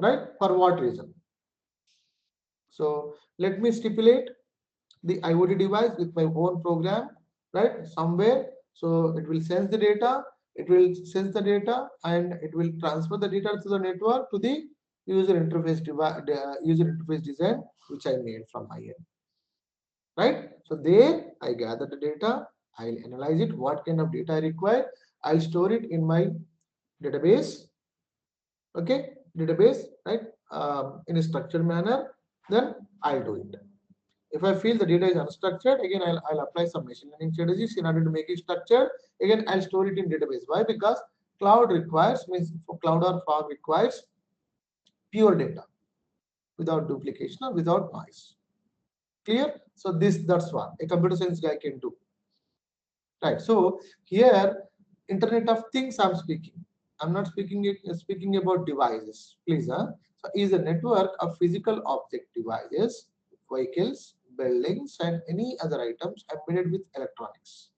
Right? For what reason? So let me stipulate the IoT device with my own program, right? Somewhere. So it will sense the data, and it will transfer the data to the network to the user interface design, which I made from my end. Right? So there I gather the data, I'll analyze it, what kind of data I require, I'll store it in my database. Okay, database, right? In a structured manner, then I'll do it. If I feel the data is unstructured, again I'll apply some machine learning strategies in order to make it structured. Again, I'll store it in database. Why? Because cloud requires, means for cloud or fog requires pure data without duplication or without noise. Clear? So that's what a computer science guy can do. Right. So here, Internet of Things I'm speaking. I'm not speaking about devices. Please, huh? So is a network of physical object devices, vehicles, buildings, and any other items embedded with electronics,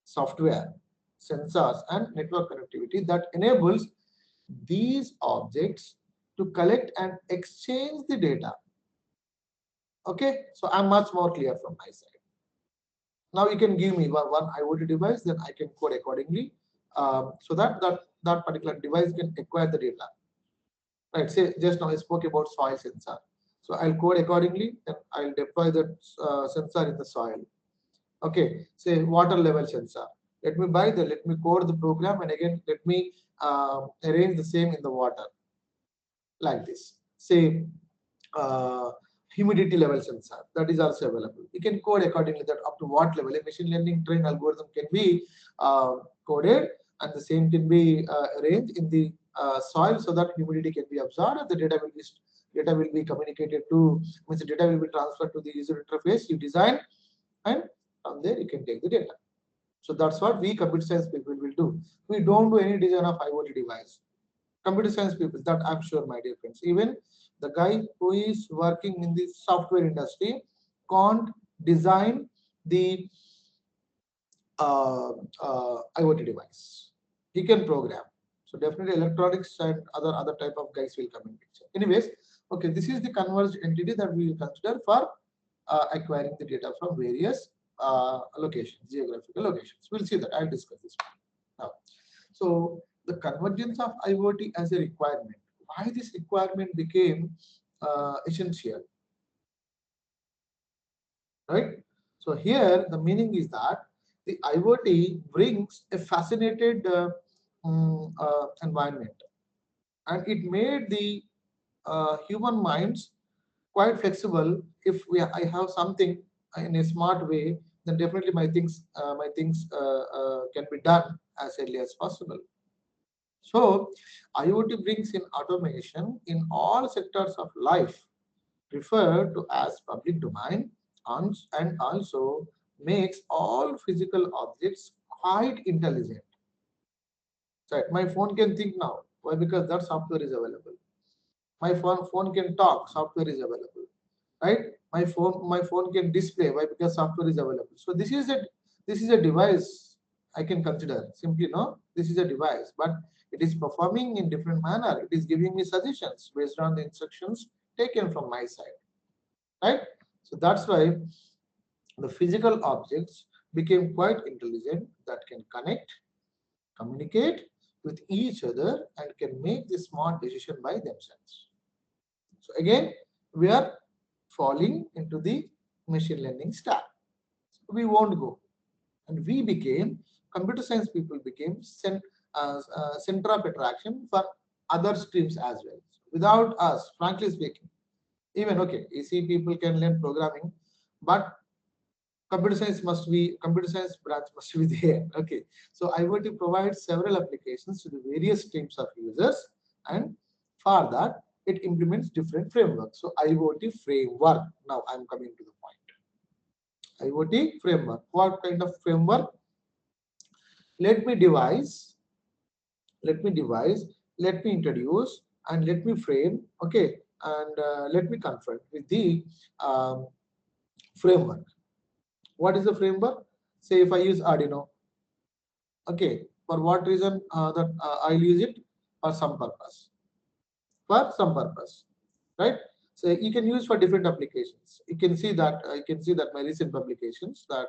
software, sensors, and network connectivity that enables these objects to collect and exchange the data. Okay, so I'm much more clear from my side. Now you can give me one IoT device, then I can code accordingly, so that particular device can acquire the data. Right, say just now I spoke about soil sensor. So I'll code accordingly, then I'll deploy that sensor in the soil. Okay, say water level sensor. Let me buy the, let me code the program, and again let me arrange the same in the water like this. Say uh, humidity level sensor, that is also available. You can code accordingly that up to what level a machine learning trained algorithm can be coded, and the same can be arranged in the soil so that humidity can be absorbed and the data will be communicated to, means the data will be transferred to the user interface you design, and from there you can take the data. So that's what we computer science people will do. We don't do any design of IoT device. Computer science people, that I'm sure, my dear friends, even the guy who is working in the software industry can't design the IoT device. He can program. So definitely electronics and other type of guys will come in picture. Anyways, okay, this is the converged entity that we will consider for acquiring the data from various locations, geographical locations. We'll see that. I'll discuss this one now. So the convergence of IoT as a requirement. Why this requirement became essential, right? So here the meaning is that the IoT brings a fascinated environment, and it made the human minds quite flexible. If I have something in a smart way, then definitely my things can be done as early as possible. So IoT brings in automation in all sectors of life, referred to as public domain, and also makes all physical objects quite intelligent. Right? My phone can think now. Why? Because that software is available. My phone can talk. Software is available. Right? My phone can display. Why? Because software is available. So this is a device I can consider. Simply no, this is a device, but it is performing in different manner. It is giving me suggestions based on the instructions taken from my side. Right? So that's why the physical objects became quite intelligent, that can connect, communicate with each other, and can make the smart decision by themselves. So again, we are falling into the machine learning stack. So we won't go, and we became, computer science people became center of attraction for other streams as well. Without us, frankly speaking, even okay, EC people can learn programming, but computer science branch must be there. Okay, so IoT provides several applications to the various streams of users, and for that it implements different frameworks. So IoT framework, now I'm coming to the point. IoT framework, what kind of framework? let me devise let me devise, let me introduce, and let me frame. Okay, and let me confront with the um, framework. What is the framework? Say if I use Arduino, okay, for what reason that I'll use it? For some purpose. For some purpose, right? So you can use for different applications. You can see that my recent publications, that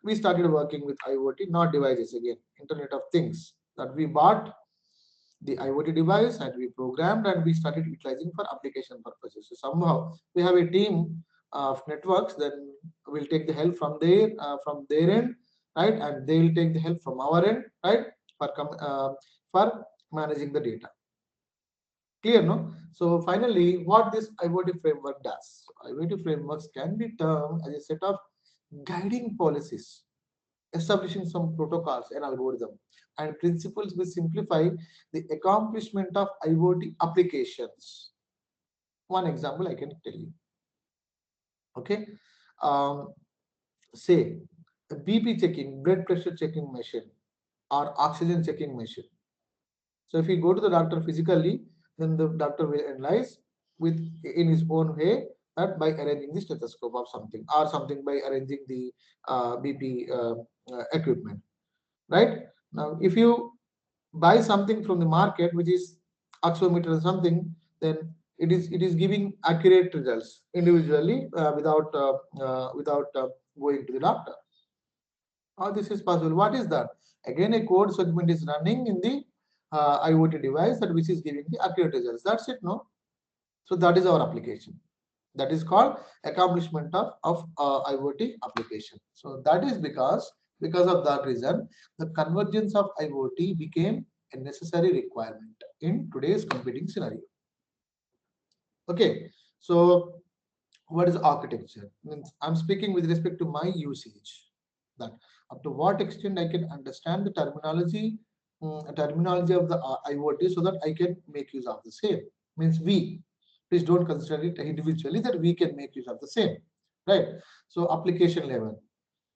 we started working with IoT, not devices, again, Internet of Things, that we bought the IoT device and we programmed and we started utilizing for application purposes. So somehow we have a team of networks, then we'll take the help from their end, right? And they will take the help from our end, right? For managing the data. Clear, no? So finally, what this IoT framework does? IoT frameworks can be termed as a set of guiding policies, establishing some protocols and algorithm and principles which simplify the accomplishment of IoT applications. One example I can tell you. Okay, um, say a BP checking, blood pressure checking machine, or oxygen checking machine. So if you go to the doctor physically, then the doctor will analyze with in his own way, that by arranging the stethoscope or something, by arranging the BP equipment. Right now, if you buy something from the market which is oximeter or something, then it is giving accurate results individually without going to the doctor. How this is possible? What is that? Again, a code segment is running in the IoT device that which is giving the accurate results. That's it, no? So that is our application. That is called accomplishment of IoT application. So that is because of that reason, the convergence of IoT became a necessary requirement in today's computing scenario. Okay, so what is architecture? Means I'm speaking with respect to my usage. That up to what extent I can understand the terminology of the IoT so that I can make use of the same. Means we, please don't consider it individually, that we can make use of the same, right? So application level,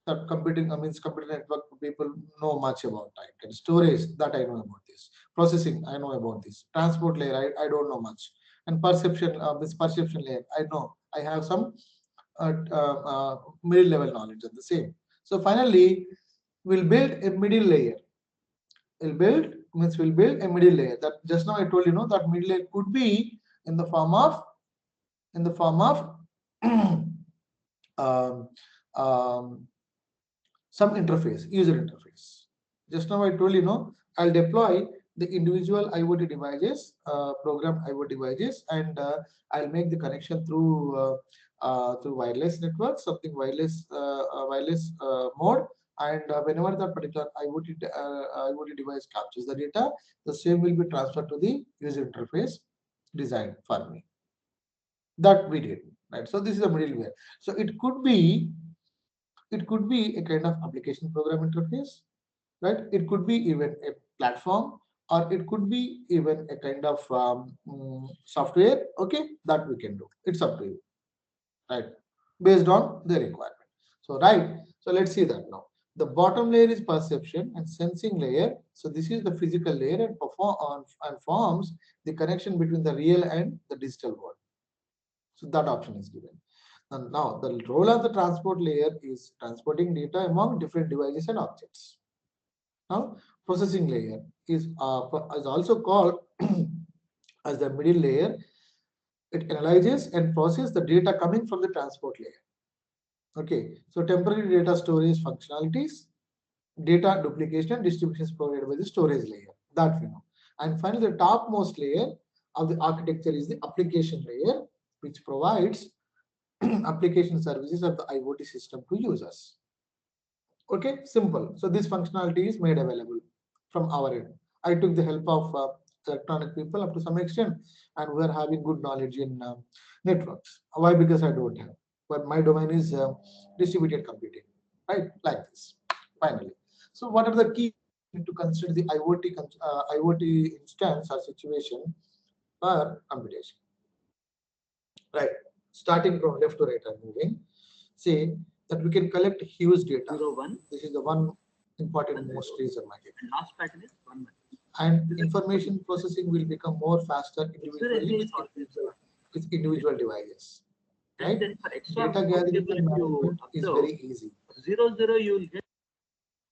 that computing means computer network people know much about, right? And storage, that I know about this. Processing, I know about this. Transport layer, I don't know much. And perception, this perception layer, I know I have some middle level knowledge of the same. So finally, we'll build a middle layer. We'll build a middle layer. That just now I told you, know, that middle layer could be in the form of um, um, some interface, user interface. Just now I told you, know, I'll deploy the individual IoT devices, program IoT devices, and I'll make the connection through wireless network, something wireless mode. And whenever that particular IoT device captures the data, the same will be transferred to the user interface designed for me. That we did, right? So this is a middleware. So it could be a kind of application program interface, right? It could be even a platform, or it could be even a kind of software. Okay, that we can do. It's up to you, right? Based on the requirement. So right. So let's see that now. The bottom layer is perception and sensing layer. So this is the physical layer and forms the connection between the real and the digital world. So that option is given. And now the role of the transport layer is transporting data among different devices and objects. Now processing layer is also called as the middle layer. It analyzes and processes the data coming from the transport layer. Okay, so temporary data storage functionalities, data duplication and distribution is provided by the storage layer, that we know. And finally, the topmost layer of the architecture is the application layer, which provides application services of the IoT system to users. Okay, simple. So this functionality is made available from our end. I took the help of electronic people up to some extent, and we are having good knowledge in networks. Why? Because I don't have. But my domain is distributed computing, right? Like this. Finally, so what are the key to consider the IoT instance or situation for computation? Right. Starting from left to right, I'm moving. Say that we can collect huge data. 01. This is the one important most reason, my dear. Last pattern is 1. And information processing will become more faster individually with individual devices. Right? And then for extra Data gathering and management is very easy. 00 you will get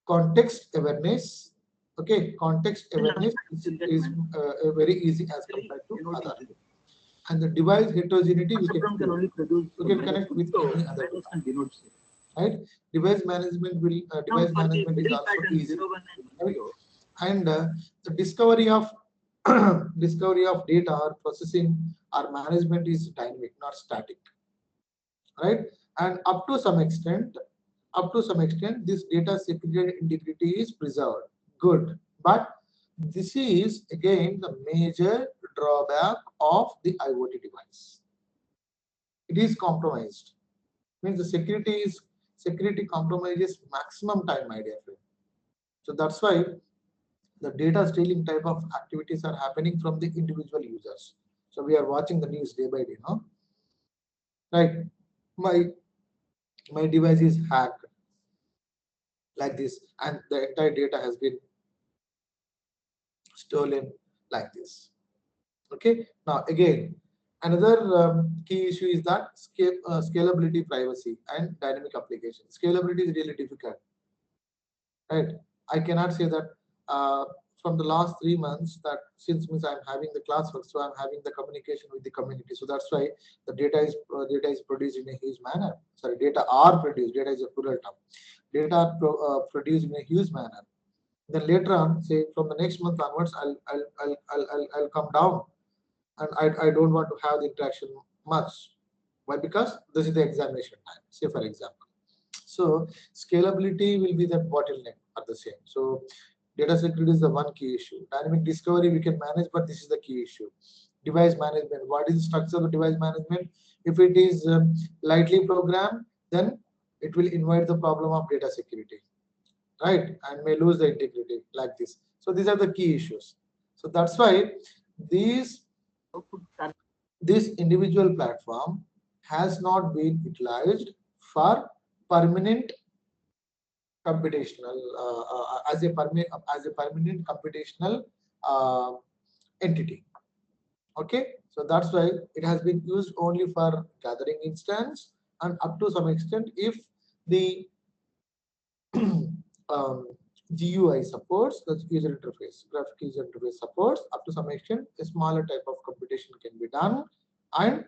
Context awareness. Okay, context awareness is very easy as compared to other. And the device heterogeneity we can connect with any other device. Right? Device management will device management is also easy. Right? And the discovery of data or processing or management is dynamic, not static. Right? And up to some extent, this data security and integrity is preserved. Good, but this is again the major drawback of the IoT device. It is compromised. Means the security compromises maximum time, my dear friend. So that's why the data stealing type of activities are happening from the individual users. So we are watching the news day by day, no? Right? My device is hacked like this, and the entire data has been stolen like this. Okay. Now again, another key issue is that scalability, privacy, and dynamic application. Scalability is really difficult, right? I cannot say that from the last 3 months that since means I'm having the classwork, so I'm having the communication with the community. So that's why the data is produced in a huge manner. Sorry, data are produced. Data is a plural term. Data are produced in a huge manner. Then later on, say from the next month onwards, I'll come down, and I don't want to have the interaction much. Why? Because this is the examination time. Say for example. So scalability will be the bottleneck at the same. So data security is the one key issue. Dynamic discovery we can manage, but this is the key issue. Device management. What is the structure of device management? If it is lightly programmed, then it will invite the problem of data security, right? And may lose the integrity like this. So these are the key issues. So that's why these this individual platform has not been utilized for permanent computational as a permanent computational uh, entity. Okay, so that's why it has been used only for gathering instance, and up to some extent if the um, GUI supports, the user interface, graphic user interface supports, up to some extent a smaller type of computation can be done, and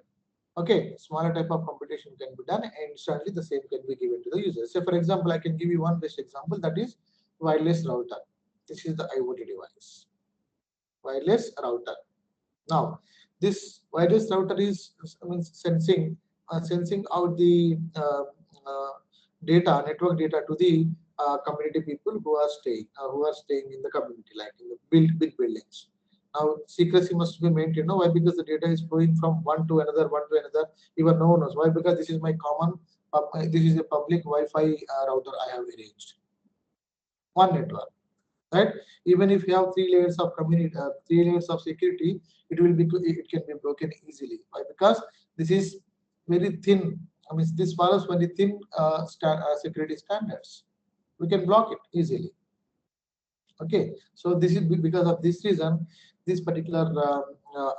okay, smaller type of computation can be done, and instantly the same can be given to the user. So for example, I can give you one best example, that is wireless router. This is the IoT device, wireless router. Now this wireless router is sensing out the data, network data to the community people who are staying in the community, like in the big buildings. Now secrecy must be maintained. No, why? Because the data is flowing from one to another, even no one knows. Why? Because this is my common, this is a public Wi-Fi router I have arranged. One network, right? Even if you have three layers of community, three layers of security, it can be broken easily. Why? Because this is very thin. I mean, this follows very thin security standards. We can block it easily. Okay, so this is because of this reason, this particular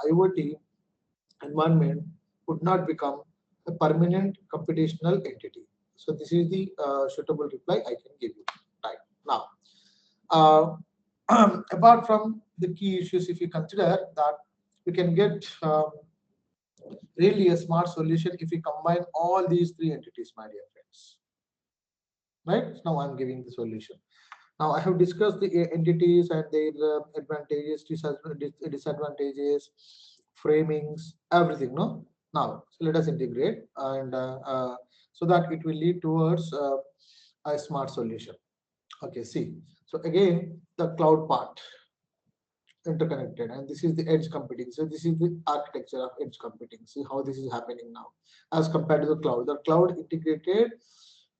IoT environment would not become a permanent computational entity. So this is the suitable reply I can give you right now. Apart from the key issues, if you consider that we can get really a smart solution if we combine all these three entities, my dear friends. Right? Now I'm giving the solution. Now I have discussed the entities and their advantages, disadvantages, framings, everything. No. Now so let us integrate, and so that it will lead towards a smart solution. Okay. See. So again, the cloud part interconnected, and this is the edge computing. So this is the architecture of edge computing. See how this is happening now as compared to the cloud. The cloud integrated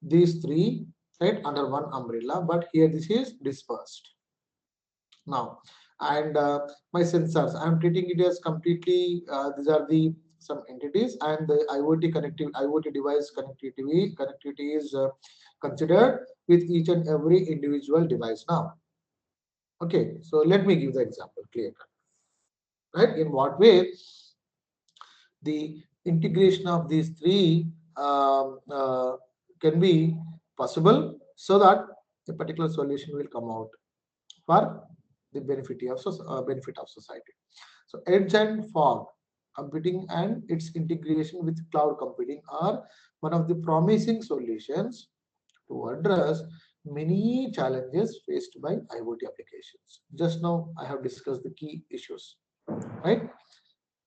these three right under one umbrella, but here this is dispersed now. And my sensors, I'm treating it as completely these are the some entities, and the IoT device connectivity is considered with each and every individual device now. Okay, so let me give the example clear, right? In what way the integration of these three can be possible, so that a particular solution will come out for the benefit of society. So edge and fog computing and its integration with cloud computing are one of the promising solutions to address many challenges faced by IoT applications. Just now I have discussed the key issues, right?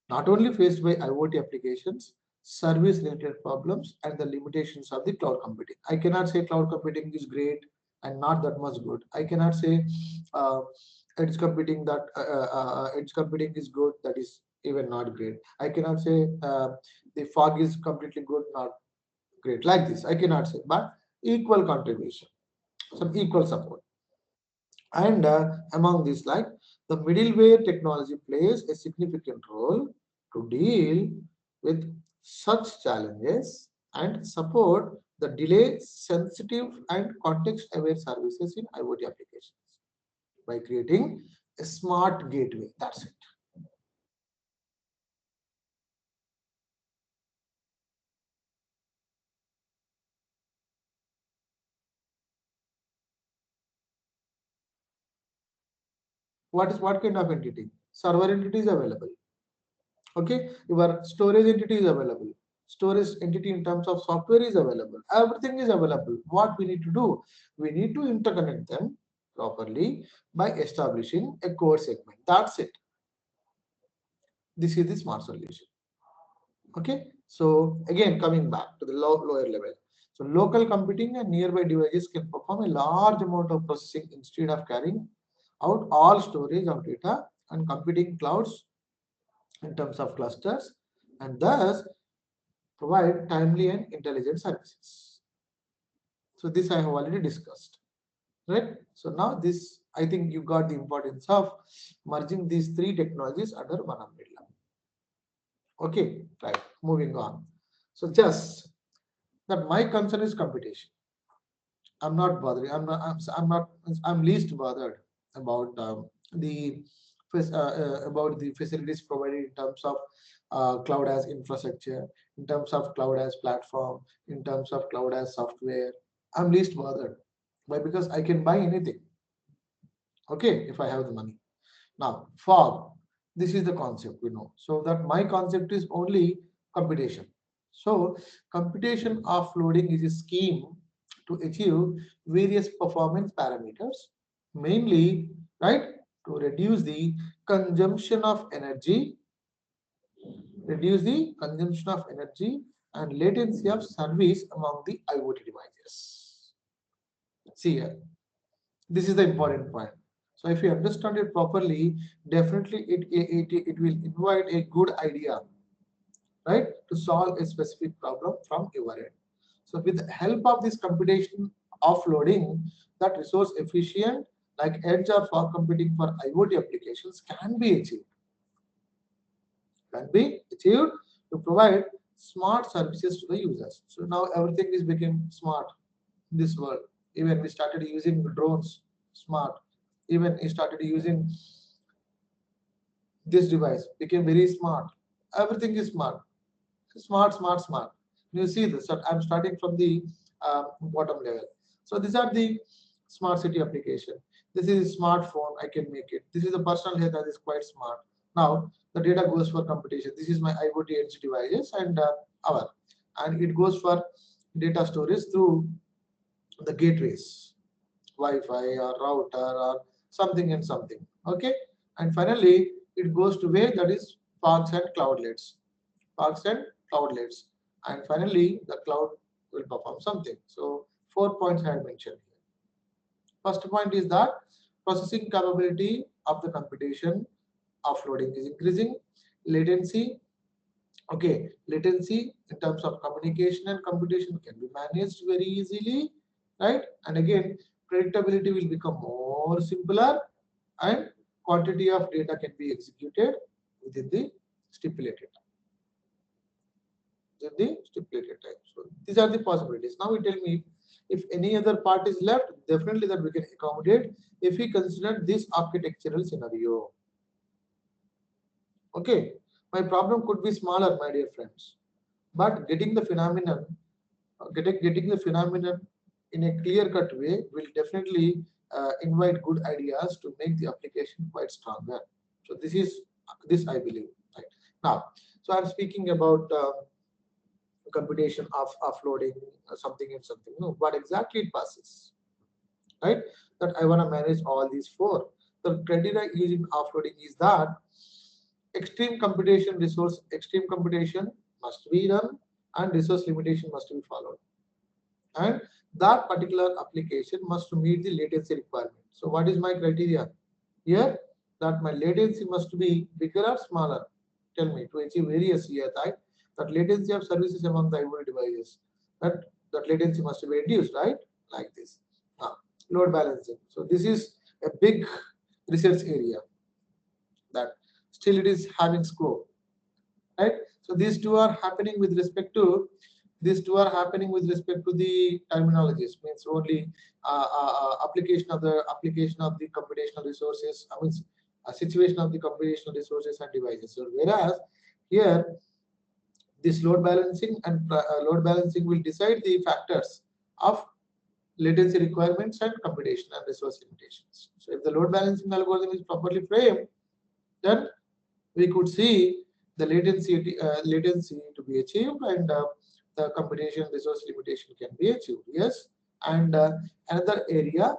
Not only faced by IoT applications, service related problems, and the limitations of the cloud computing. I cannot say cloud computing is great and not that much good. I cannot say uh, edge computing is good, that is even not great. I cannot say the fog is completely good, not great. Like this, I cannot say, but equal contribution, some equal support. And among these, like the middleware technology plays a significant role to deal with such challenges and support the delay sensitive and context aware services in IoT applications by creating a smart gateway. That's it. what kind of entity? Server entity is available. Okay, your storage entity is available. Storage entity in terms of software is available. Everything is available. What we need to do? We need to interconnect them properly by establishing a core segment. That's it. This is the smart solution. Okay, so again coming back to the lower level. So local computing and nearby devices can perform a large amount of processing instead of carrying out all storage of data and computing clouds in terms of clusters, and thus provide timely and intelligent services. So this I have already discussed, right? So now this, I think you got the importance of merging these three technologies under one umbrella. Okay, right, moving on. So just that my concern is computation. I'm not bothering. I'm least bothered about about the facilities provided in terms of cloud as infrastructure, in terms of cloud as platform, in terms of cloud as software. I'm least bothered. Why? Because I can buy anything. Okay, if I have the money. Now, fog. This is the concept we know. So that my concept is only computation. So computation offloading is a scheme to achieve various performance parameters, mainly, right, to reduce the consumption of energy, and latency of service among the IoT devices. See here, this is the important point. So if you understand it properly, definitely it will invite a good idea, right, to solve a specific problem from your end. So with the help of this computation offloading, that resource efficient like edge or fog computing for IoT applications can be achieved. To provide smart services to the users. So now everything is becoming smart in this world. Even we started using drones, smart. Even we started using this device, became very smart. Everything is smart. Smart. You see this. So I'm starting from the bottom level. So these are the smart city application. This is smartphone. I can make it. This is a personal health that is quite smart. Now the data goes for computation. This is my IoT edge devices and it goes for data storage through the gateways, Wi-Fi or router or something and something. Okay, and finally it goes to where that is fogs and cloudlets. And finally the cloud will perform something. So 4 points I had mentioned here. First point is that processing capability of the computation offloading is increasing. Latency in terms of communication and computation can be managed very easily, right? And again, predictability will become more simpler, and quantity of data can be executed within the stipulated time. So these are the possibilities. Now you tell me if any other part is left, definitely that we can accommodate if we consider this architectural scenario. Okay, my problem could be smaller, my dear friends, but getting the phenomenon in a clear-cut way will definitely invite good ideas to make the application quite stronger. So this I believe. Right now, so I'm speaking about computation of offloading something and something. No, what exactly it passes, right? That I want to manage all these four. The criteria used in offloading is that extreme computation must be done and resource limitation must be followed. And that particular application must meet the latency requirement. So what is my criteria here? That my latency must be bigger or smaller. Tell me, to achieve various here that latency of services among the IoT devices, that latency must be reduced, right? Like this. Load balancing. So this is a big research area that still it is having scope, right? So these two are happening with respect to the terminologies, means only application of the computational resources. I mean, a situation of the computational resources and devices. So whereas here this load balancing will decide the factors of latency requirements and computation and resource limitations. So if the load balancing algorithm is properly framed, then we could see the latency to be achieved, and the computation resource limitation can be achieved. Yes, and another area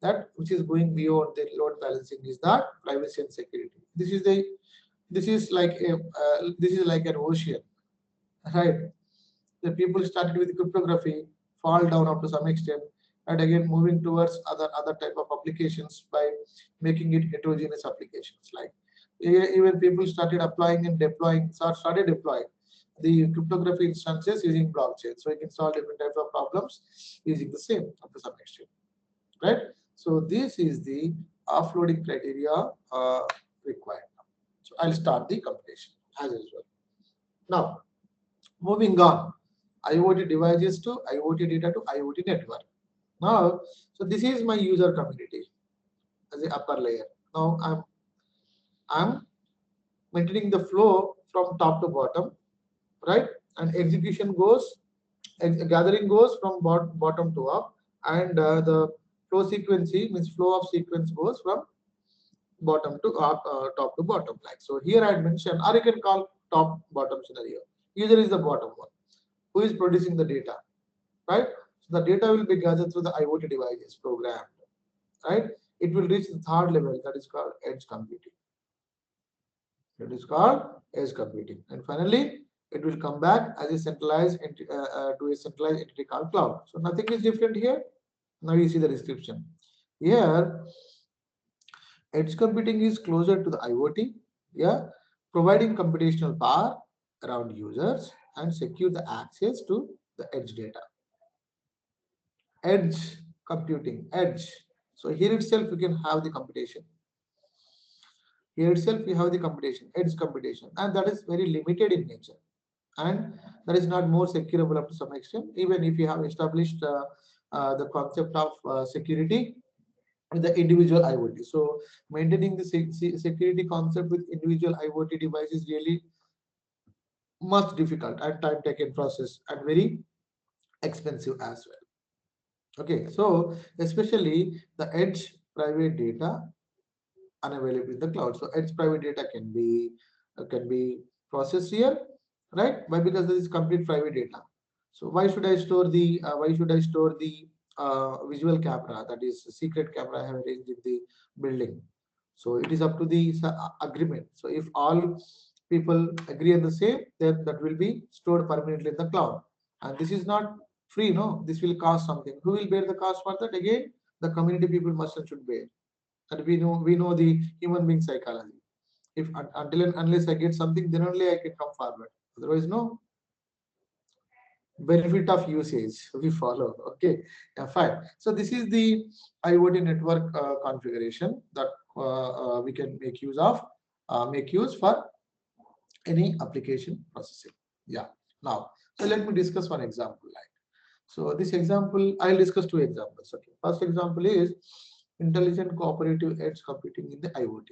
that which is going beyond the load balancing is that privacy and security. This is like an ocean, right? The people started with cryptography, fall down up to some extent, and again moving towards other type of applications by making it heterogeneous applications. Like even people started applying and deploying, started deploying the cryptography instances using blockchain. So you can solve different types of problems using the same up to some extent, right? So this is the offloading criteria required. So I'll start the computation as usual. Now, moving on, IoT devices to IoT data to IoT network. Now, so this is my user community as the upper layer. Now I'm maintaining the flow from top to bottom, right? And execution goes, gathering goes from bottom to up, and the flow sequencing means flow of sequence goes from bottom to up, top to bottom. Like so, here I had mentioned, or you can call top bottom scenario. User is the bottom one, who is producing the data, right? So the data will be gathered through the IoT devices programmed, right? It will reach the third level, that is called edge computing. It is called edge computing, and finally it will come back as a centralized to a centralized entity called cloud. So nothing is different here. Now you see the description here. Edge computing is closer to the IoT, yeah, providing computational power around users and secure the access to the edge data. Edge computing, edge. So here itself you can have the computation. Here itself you have the computation, edge computation, and that is very limited in nature, and that is not more securable up to some extent. Even if you have established the concept of security with the individual IoT. So maintaining the security concept with individual IoT device is really much difficult and time taken process and very expensive as well. Okay, so especially the edge private data unavailable in the cloud. So edge private data can be processed here, right? Why? Because this is complete private data. So why should I store the visual camera, that is secret camera I have arranged in the building? So it is up to the agreement. So if all people agree on the same, then that will be stored permanently in the cloud. And this is not free, no. This will cost something. Who will bear the cost for that? Again, the community people must and should bear. And we know the human being psychology. If until and unless I get something, then only I can come forward. Otherwise, no. Benefit of usage we follow. Okay, yeah, fine. So this is the IoT network configuration that we can make use for any application processing. Yeah. Now, so let me discuss one example. Like so, this example I'll discuss two examples. Okay. First example is intelligent cooperative edge computing in the IoT.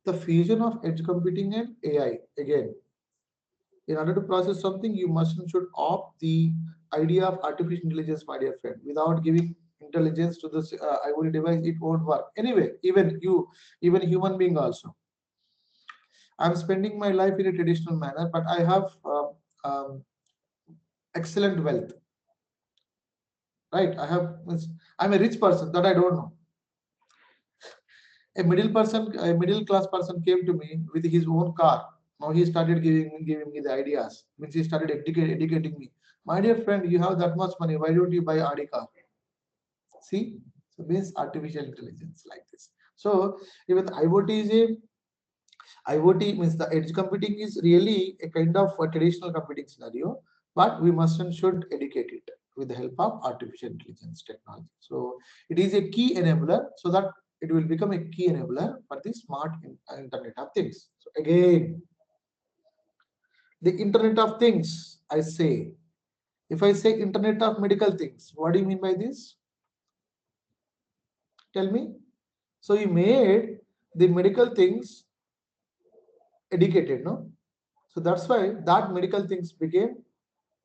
The fusion of edge computing and AI. Again, in order to process something, you must and should opt the idea of artificial intelligence, my dear friend. Without giving intelligence to this IoT device, it won't work. Anyway, even human being also. I'm spending my life in a traditional manner, but I have excellent wealth. Right? I'm a rich person that I don't know. A middle class person came to me with his own car. Now he started giving me the ideas. Means he started educating me. My dear friend, you have that much money. Why don't you buy Audi car? See, so means artificial intelligence like this. So even IoT means the edge computing is really a kind of a traditional computing scenario, but we must and should educate it with the help of artificial intelligence technology. So it is a key enabler, so that it will become a key enabler for the smart Internet of Things. So again, the Internet of Things, I say, if I say Internet of Medical Things, what do you mean by this? Tell me. So you made the medical things educated, no? So that's why that medical things became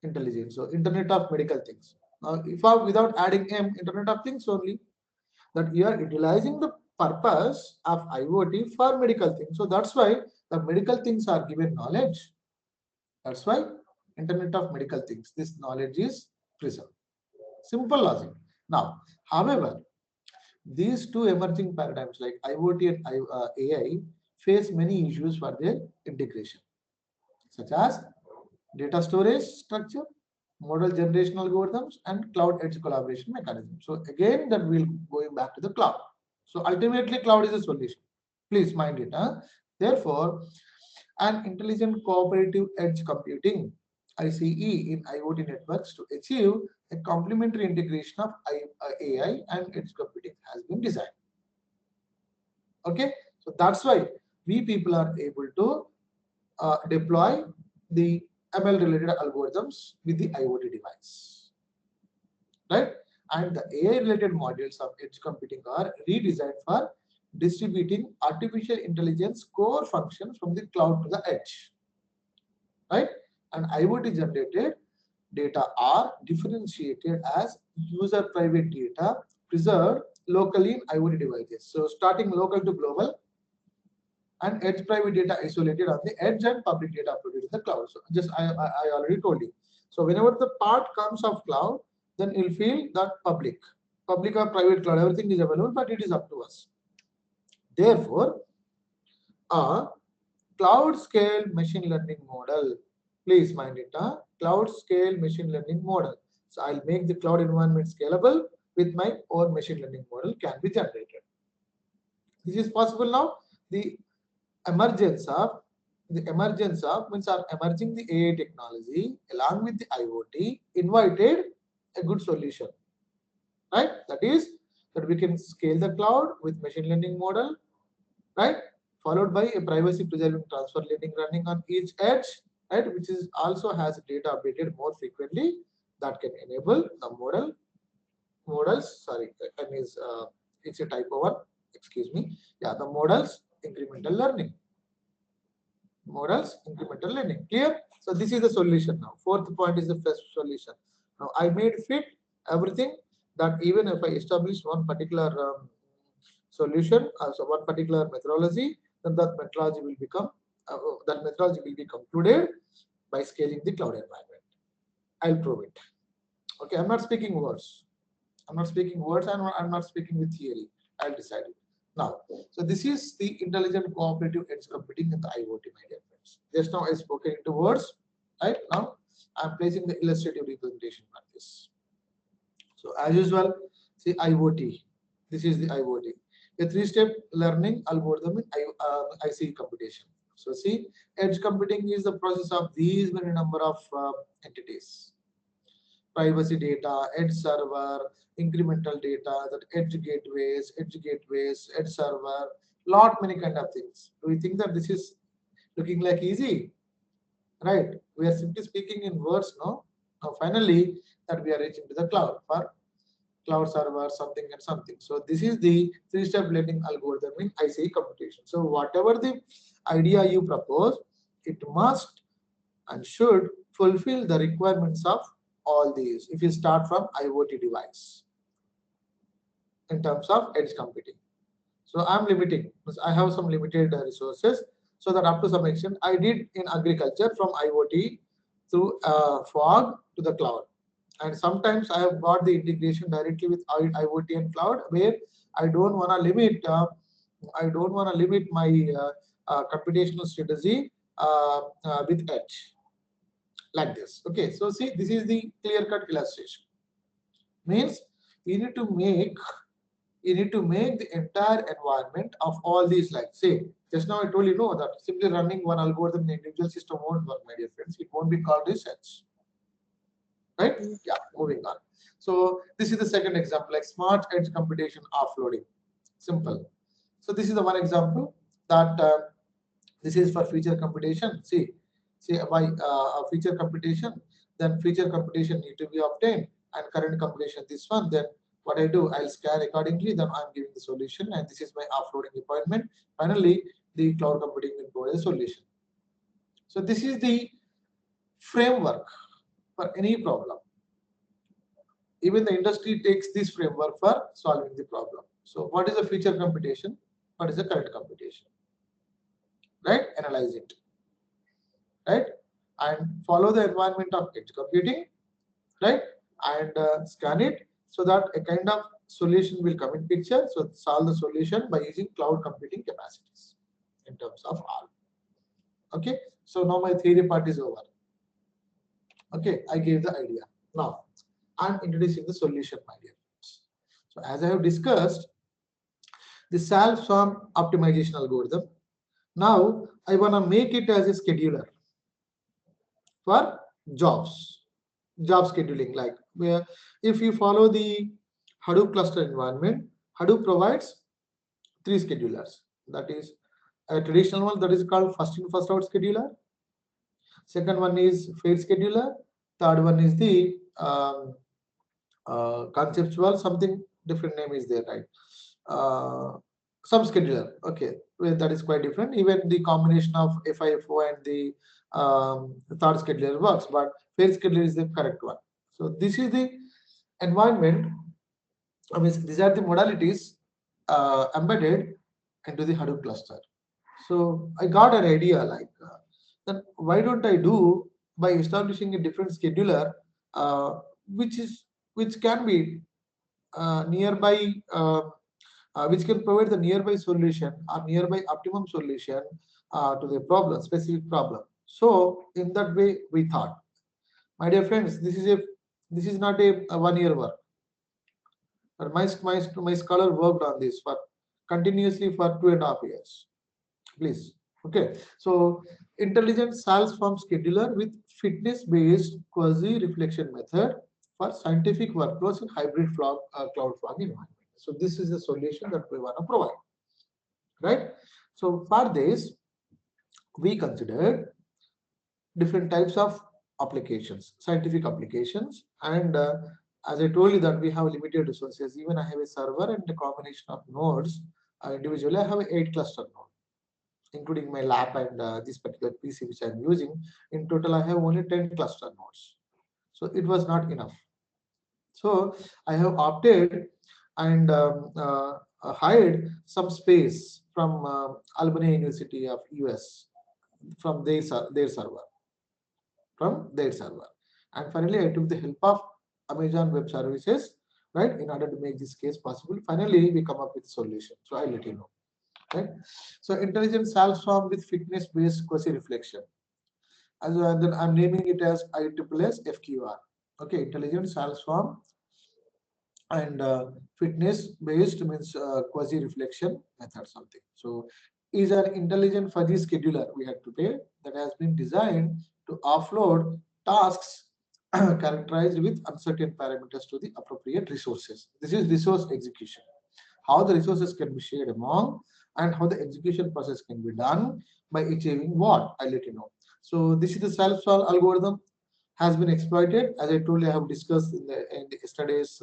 intelligent. So Internet of Medical Things. If without adding M, Internet of Things only, that you are utilizing the purpose of IoT for medical things. So that's why the medical things are given knowledge. That's why Internet of Medical Things, this knowledge is preserved. Simple logic. Now, however, these two emerging paradigms like IoT and AI face many issues for their integration, such as data storage structure, model generation algorithms, and cloud edge collaboration mechanism. So again, that we'll going back to the cloud. So ultimately, cloud is a solution. Please mind it. Therefore, an intelligent cooperative edge computing (ICE) in IoT networks to achieve a complementary integration of AI and edge computing has been designed. Okay, so that's why we people are able to deploy the ML related algorithms with the IoT device, right? And the AI related modules of edge computing are redesigned for distributing artificial intelligence core functions from the cloud to the edge, right? And IoT generated data are differentiated as user private data preserved locally in IoT devices. So starting local to global, and edge private data isolated on the edge and public data uploaded in the cloud. So just I already told you. So whenever the part comes of cloud, then you'll feel that public or private cloud, everything is available, but it is up to us. Therefore, a cloud scale machine learning model, please mind it, cloud scale machine learning model. So I'll make the cloud environment scalable with my own machine learning model can be generated. This is possible now. The emergence of means are emerging the AI technology along with the IoT invited a good solution, right? That is that we can scale the cloud with machine learning model, right? Followed by a privacy preserving transfer learning running on each edge, right? Which is also has data updated more frequently that can enable the models. Sorry, I mean it's a typo one. Excuse me. Yeah, the models incremental learning. Models incremental learning. Clear? So this is the solution now. Fourth point is the first solution. Now I made fit everything that even if I establish one particular solution, so one particular methodology, then that methodology will be concluded by scaling the cloud environment. I'll prove it. Okay, I'm not speaking words. I'm not speaking with theory. I'll decide it. Now, so this is the intelligent cooperative edge computing in the IoT, my dear friends. Just now I spoke into words, right? Now I'm placing the illustrative representation for this. So as usual, see IoT. This is the IoT. A three-step learning algorithm in IC computation. So see, edge computing is the process of these many number of entities. Privacy data, edge server, incremental data, that edge gateways, edge server, lot many kind of things. Do we think that this is looking like easy? Right? We are simply speaking in words, no? Now finally that we are reaching to the cloud for cloud server, something and something. So this is the three-step learning algorithm in IC computation. So whatever the idea you propose, it must and should fulfill the requirements of all these if you start from IoT device in terms of edge computing. So I'm limiting, I have some limited resources, so that up to some extent I did in agriculture from IoT through fog to the cloud. And sometimes I have got the integration directly with IoT and cloud, where I don't want to limit my computational strategy with edge. Like this. Okay, so see, this is the clear-cut illustration. Means you need to make the entire environment of all these, like say just now I told you, know that simply running one algorithm in individual system won't work, my dear friends. It won't be called research. Right? Yeah, moving on. So this is the second example, like smart edge computation offloading. Simple. So this is the one example that this is for feature computation. See by feature computation, then feature computation need to be obtained, and current computation this one. Then what I do, I'll scan accordingly, then I'm giving the solution, and this is my offloading appointment. Finally, the cloud computing will provide a solution. So this is the framework for any problem. Even the industry takes this framework for solving the problem. So what is the future computation? What is the current computation? Right? Analyze it. Right? And follow the environment of edge computing. Right? And scan it so that a kind of solution will come in picture. So solve the solution by using cloud computing capacities in terms of R. Okay. So now my theory part is over. Okay. I gave the idea. Now I'm introducing the solution, my dear friends. So as I have discussed, the self-swarm optimization algorithm. Now I want to make it as a scheduler for job scheduling. Like where if you follow the Hadoop cluster environment, Hadoop provides 3 schedulers. That is a traditional one that is called first in first out scheduler. Second one is fate scheduler. Third one is the conceptual, something different name is there, right? Some scheduler. Okay, well, that is quite different. Even the combination of FIFO and the third scheduler works, but fate scheduler is the correct one. So this is the environment. I mean, these are the modalities embedded into the Hadoop cluster. So I got an idea like then why don't I do by establishing a different scheduler which can be nearby which can provide the nearby solution or nearby optimum solution to the problem, specific problem. So in that way we thought, my dear friends, this is not a 1 year work. My scholar worked on this for continuously for 2.5 years. Please. Okay. So intelligent self-swarm scheduler with fitness-based quasi-reflection method for scientific workflows in hybrid cloud fog environment. So this is the solution that we want to provide. Right. So for this, we considered different types of applications, scientific applications, and as I told you that we have limited resources. Even I have a server and a combination of nodes. Individually, I have 8 cluster nodes, including my lab and this particular PC which I'm using. In total, I have only 10 cluster nodes. So it was not enough. So I have opted and hired some space from Albany University of US from their server. And finally, I took the help of Amazon Web Services, right, in order to make this case possible. Finally, we come up with a solution. So I'll let you know. Right. So intelligent self-swarm with fitness-based quasi-reflection. As then I'm naming it as ISSS FQR. Okay, intelligent self-swarm and fitness-based means quasi-reflection method something. So is an intelligent fuzzy scheduler we have today that has been designed to offload tasks characterized with uncertain parameters to the appropriate resources. This is resource execution. How the resources can be shared among and how the execution process can be done by achieving what? I'll let you know. So this is the self-solve algorithm has been exploited. As I told you, I have discussed in yesterday's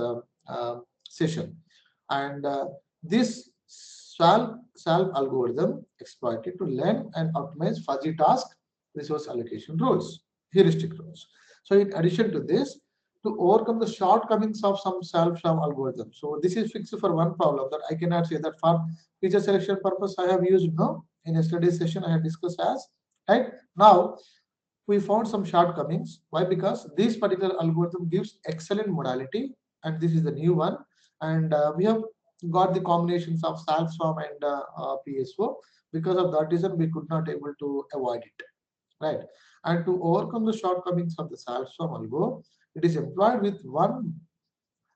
session. And this solve algorithm exploited to learn and optimize fuzzy task resource allocation rules, heuristic rules. So in addition to this, to overcome the shortcomings of some self-swarm algorithm. So this is fixed for one problem that I cannot say that for feature selection purpose I have used no. In yesterday's session I have discussed as right. Now we found some shortcomings. Why? Because this particular algorithm gives excellent modality, and this is the new one. And we have got the combinations of self-swarm and PSO. Because of that reason, we could not able to avoid it, right? And to overcome the shortcomings of the self-swarm algo, it is employed with one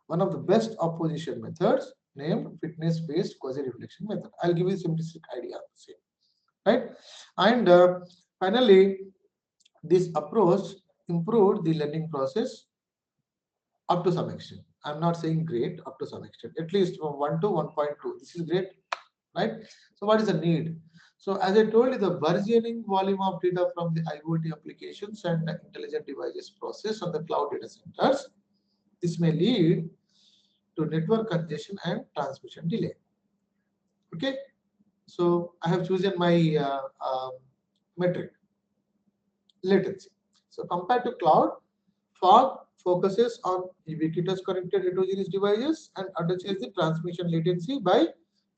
of the best opposition methods named fitness-based quasi-reflection method. I'll give you a simplistic idea of the same, right? And finally, this approach improved the learning process up to some extent. I'm not saying great, up to some extent, at least from 1 to 1.2. This is great, right? So what is the need? So as I told you, the burgeoning volume of data from the IoT applications and intelligent devices processed on the cloud data centers, this may lead to network congestion and transmission delay. Okay, so I have chosen my metric, latency. So compared to cloud, focuses on ubiquitous connected heterogeneous devices and addresses the transmission latency by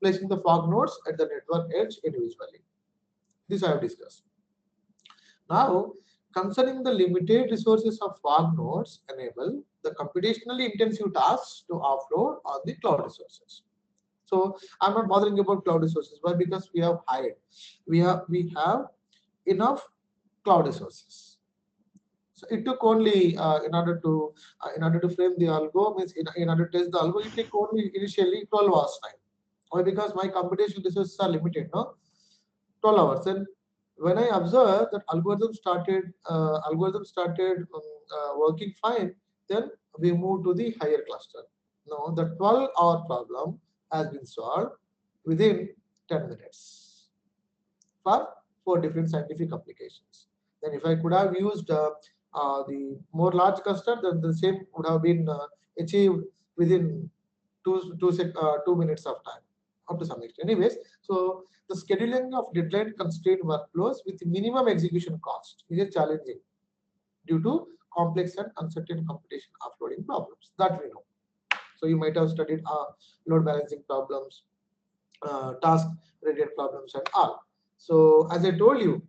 placing the fog nodes at the network edge individually. This I have discussed. Now, concerning the limited resources of fog nodes enable the computationally intensive tasks to offload on the cloud resources. So I'm not bothering about cloud resources. Why? Because we have hired, we have enough cloud resources. So it took only in order to frame the algo, means in order to test the algo, it took only initially 12 hours time. Why? Because my computation resources are limited, no? 12 hours. And when I observed that algorithm started working fine, then we moved to the higher cluster. Now the 12-hour problem has been solved within 10 minutes for 4 different scientific applications. Then if I could have used the more large cluster, then the same would have been achieved within 2 minutes of time, up to some extent. Anyways, so the scheduling of deadline constrained workflows with minimum execution cost is challenging due to complex and uncertain computation offloading problems that we know. So you might have studied load balancing problems, task related problems and all. So as I told you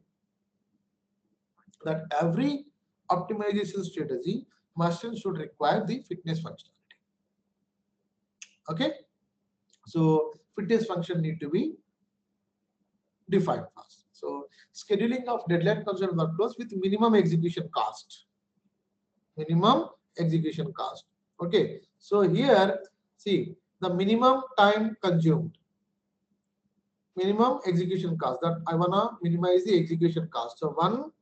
that every optimization strategy must and should require the fitness functionality. Okay, so fitness function need to be defined first. So scheduling of deadline constrained workflows with minimum execution cost. Minimum execution cost. Okay, so here see the minimum time consumed, minimum execution cost, that I wanna minimize the execution cost. So one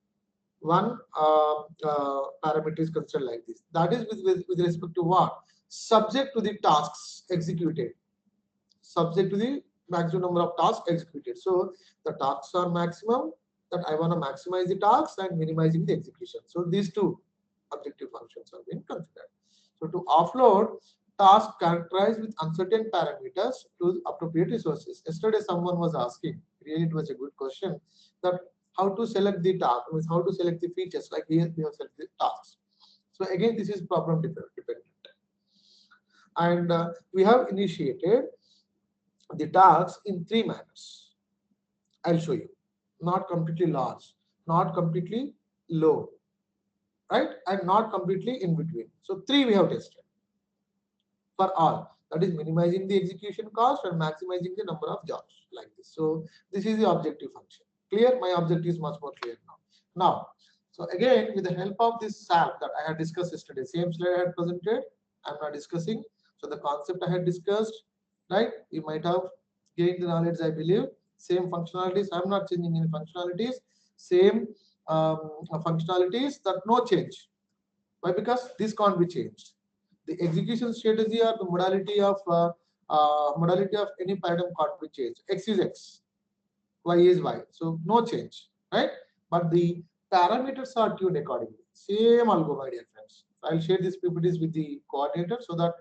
parameter is considered like this. That is with respect to what? Subject to the tasks executed. Subject to the maximum number of tasks executed. So the tasks are maximum, that I want to maximize the tasks and minimizing the execution. So these two objective functions are being considered. So to offload tasks characterized with uncertain parameters to appropriate resources. Yesterday someone was asking, really it was a good question, that how to select the task, means how to select the features, like here we have selected tasks. So again, this is problem dependent. And we have initiated the tasks in 3 manners. I'll show you. Not completely large, not completely low, right? And not completely in between. So 3 we have tested for all. That is minimizing the execution cost and maximizing the number of jobs, like this. So this is the objective function. Clear? My objective is much more clear now. Now, so again, with the help of this SAP that I had discussed yesterday, same slide I had presented, I'm not discussing. So the concept I had discussed, right? You might have gained the knowledge, I believe. Same functionalities. I'm not changing any functionalities. Same functionalities, that no change. Why? Because this can't be changed. The execution strategy or the modality of any paradigm can't be changed. X is X, Y is Y. So no change, right? But the parameters are tuned accordingly. Same algo, my dear friends. I'll share these PPTs with the coordinator so that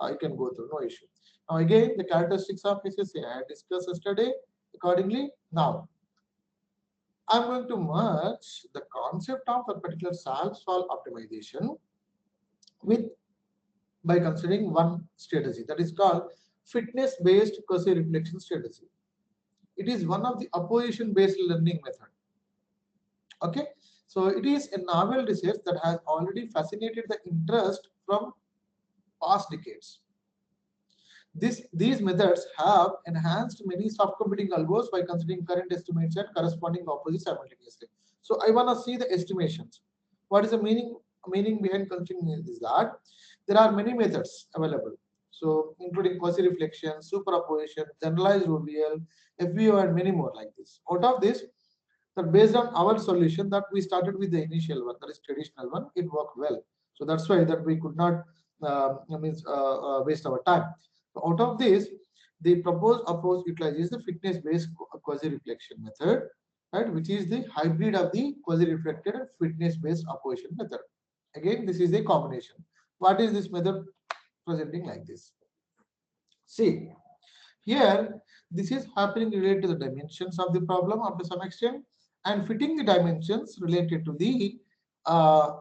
you can go through, no issue. Now again, the characteristics of SSA I discussed yesterday accordingly. Now I'm going to merge the concept of a particular solve optimization with by considering one strategy that is called fitness-based quasi-reflection strategy. It is one of the opposition-based learning method. Okay, so it is a novel research that has already fascinated the interest from past decades. These methods have enhanced many soft computing algos by considering current estimates and corresponding opposites simultaneously. So I want to see the estimations. What is the meaning behind considering is that there are many methods available. So including quasi-reflection, superposition, generalized OVL, FBO, and many more like this. Out of this, that based on our solution that we started with the initial one, that is traditional one, it worked well. So that's why that we could not waste our time. So out of this, the proposed approach utilizes the fitness-based quasi-reflection method, right, which is the hybrid of the quasi-reflected and fitness-based opposition method. Again, this is a combination. What is this method presenting like this? See, here, this is happening related to the dimensions of the problem up to some extent and fitting the dimensions related to the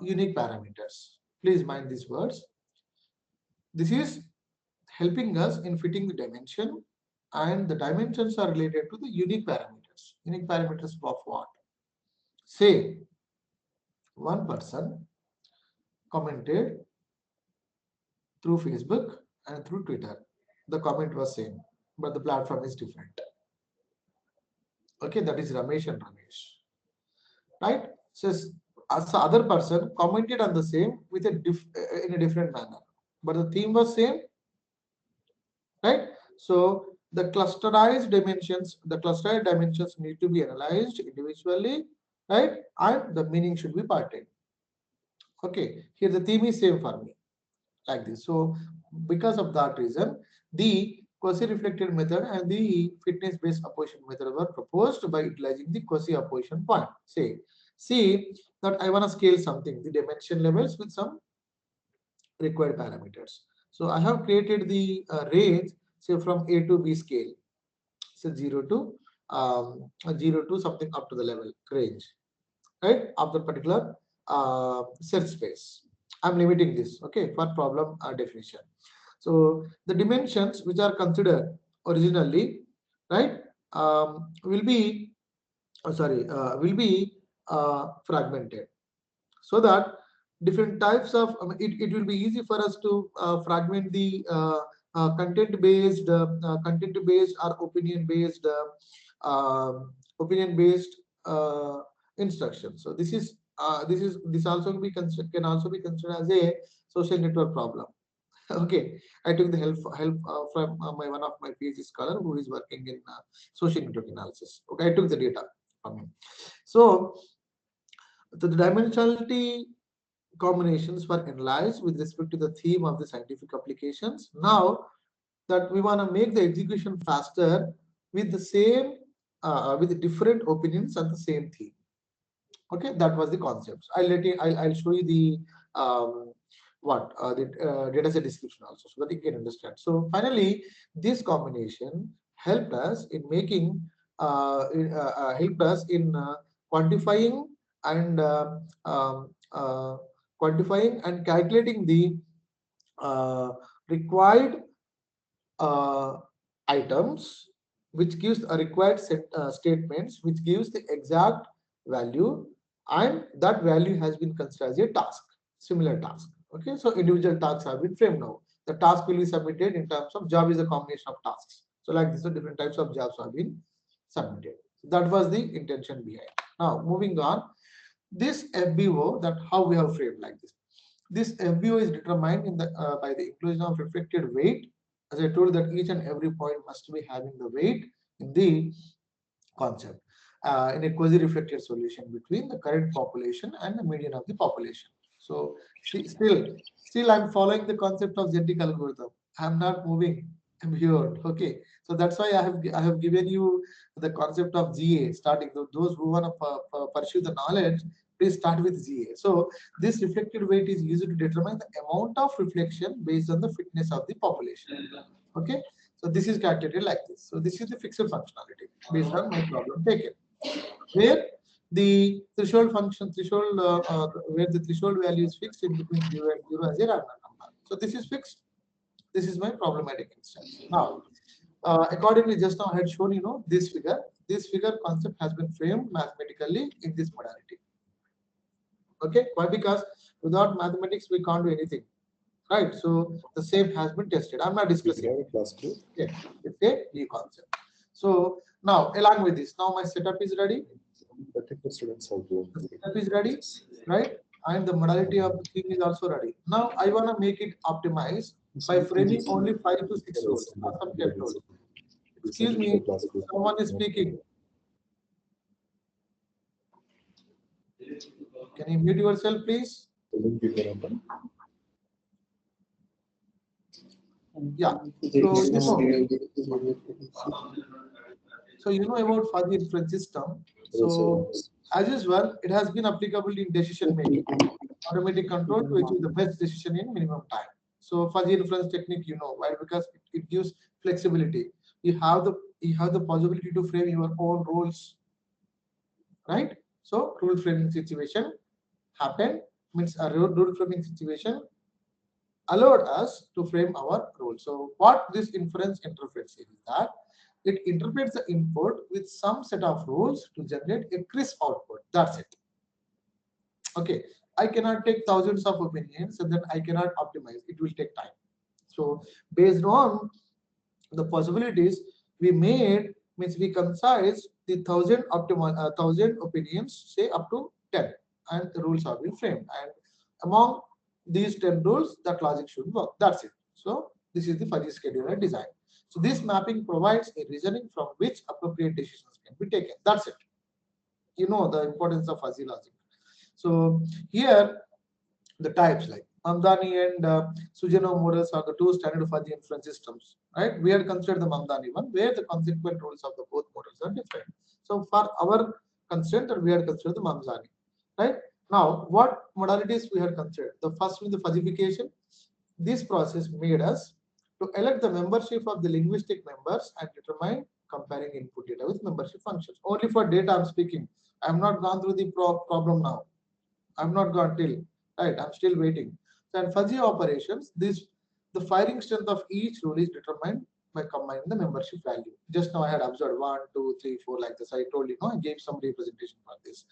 unique parameters. Please mind these words. This is helping us in fitting the dimension, and the dimensions are related to the unique parameters. Unique parameters of what? Say, one person commented through Facebook and through Twitter. The comment was same, but the platform is different. Okay, that is Ramesh and Ramesh. Right? Says as the other person commented on the same with in a different manner, but the theme was same. Right? So the clusterized dimensions need to be analyzed individually, right? And the meaning should be parted. Okay, here the theme is same for me, like this. So because of that reason, the quasi-reflected method and the fitness-based opposition method were proposed by utilizing the quasi-opposition point. Say, see that I want to scale something, the dimension levels with some required parameters. So I have created the range, say from A to B scale, so 0 to something up to the level range, right, of the particular search space. I'm limiting this, okay, for problem definition. So the dimensions which are considered originally, right, will be fragmented, so that different types of it will be easy for us to fragment the content based or opinion based instructions. So this also can also be considered as a social network problem. Okay, I took the help from one of my PhD scholar who is working in social network analysis. Okay, I took the data from him. So the dimensionality combinations were analyzed with respect to the theme of the scientific applications. Now that we want to make the execution faster with the same with different opinions on the same theme. Okay, that was the concept. I'll show you the data set description also, so that you can understand. So finally, this combination helped us in making quantifying and quantifying and calculating the required items, which gives a required statements, which gives the exact value, and that value has been considered as a task, similar task. Okay, so individual tasks have been framed now. The task will be submitted in terms of job is a combination of tasks. So like this, so different types of jobs have been submitted. That was the intention behind. Now moving on, this FBO, that how we have framed like this. This FBO is determined in the by the inclusion of reflected weight. As I told that each and every point must be having the weight in the concept in a quasi-reflected solution between the current population and the median of the population. So still I'm following the concept of genetic algorithm. I'm not moving. I'm here. Okay. So that's why I have given you the concept of GA starting. Those who want to pursue the knowledge, please start with GA. So this reflected weight is used to determine the amount of reflection based on the fitness of the population. Okay. So this is calculated like this. So this is the fixed functionality based on my problem taken, where the threshold where the threshold value is fixed in between 0 and 0 as a random number. So this is fixed. This is my problematic instance. Now, accordingly, just now I had shown this figure. This figure concept has been framed mathematically in this modality. Okay, why? Because without mathematics we can't do anything, right? So the same has been tested. I'm not discussing. Okay, it's a new concept. So now, along with this, now my setup is ready. The setup is ready, right? And the modality of the thing is also ready. Now I want to make it optimized by framing only 5 to 6 rows. Excuse me, someone is speaking. Can you mute yourself, please? Yeah. So you know about fuzzy inference system. So as usual, it has been applicable in decision making, automatic control to achieve the best decision in minimum time. So fuzzy inference technique, why? Because it gives flexibility. You have the possibility to frame your own rules, right? So rule framing situation happened means a rule framing situation allowed us to frame our rule. So what this inference interprets is that it interprets the input with some set of rules to generate a crisp output. That's it. Okay, I cannot take thousands of opinions and then I cannot optimize. It will take time. So based on the possibilities we made, means we concise the thousand opinions, say up to 10, and the rules are being framed. And among these 10 rules, that logic should work. That's it. So this is the fuzzy scheduler design. So this mapping provides a reasoning from which appropriate decisions can be taken. That's it. You know the importance of fuzzy logic. So here the types like Mamdani and Sujano models are the two standard fuzzy inference systems, right? We had considered the Mamdani one, where the consequent rules of the both models are different. So for our constraint, we had considered the Mamdani, right? Now, what modalities we had considered? The first one, the fuzzification. This process made us to elect the membership of the linguistic members and determine comparing input data with membership functions. Only for data I'm speaking. I'm not gone through the problem now. I'm not gone till, right? I'm still waiting. So in fuzzy operations, the firing strength of each rule is determined by combining the membership value. Just now I had observed 1, 2, 3, 4 like this. I told you, no, I gave some representation for this.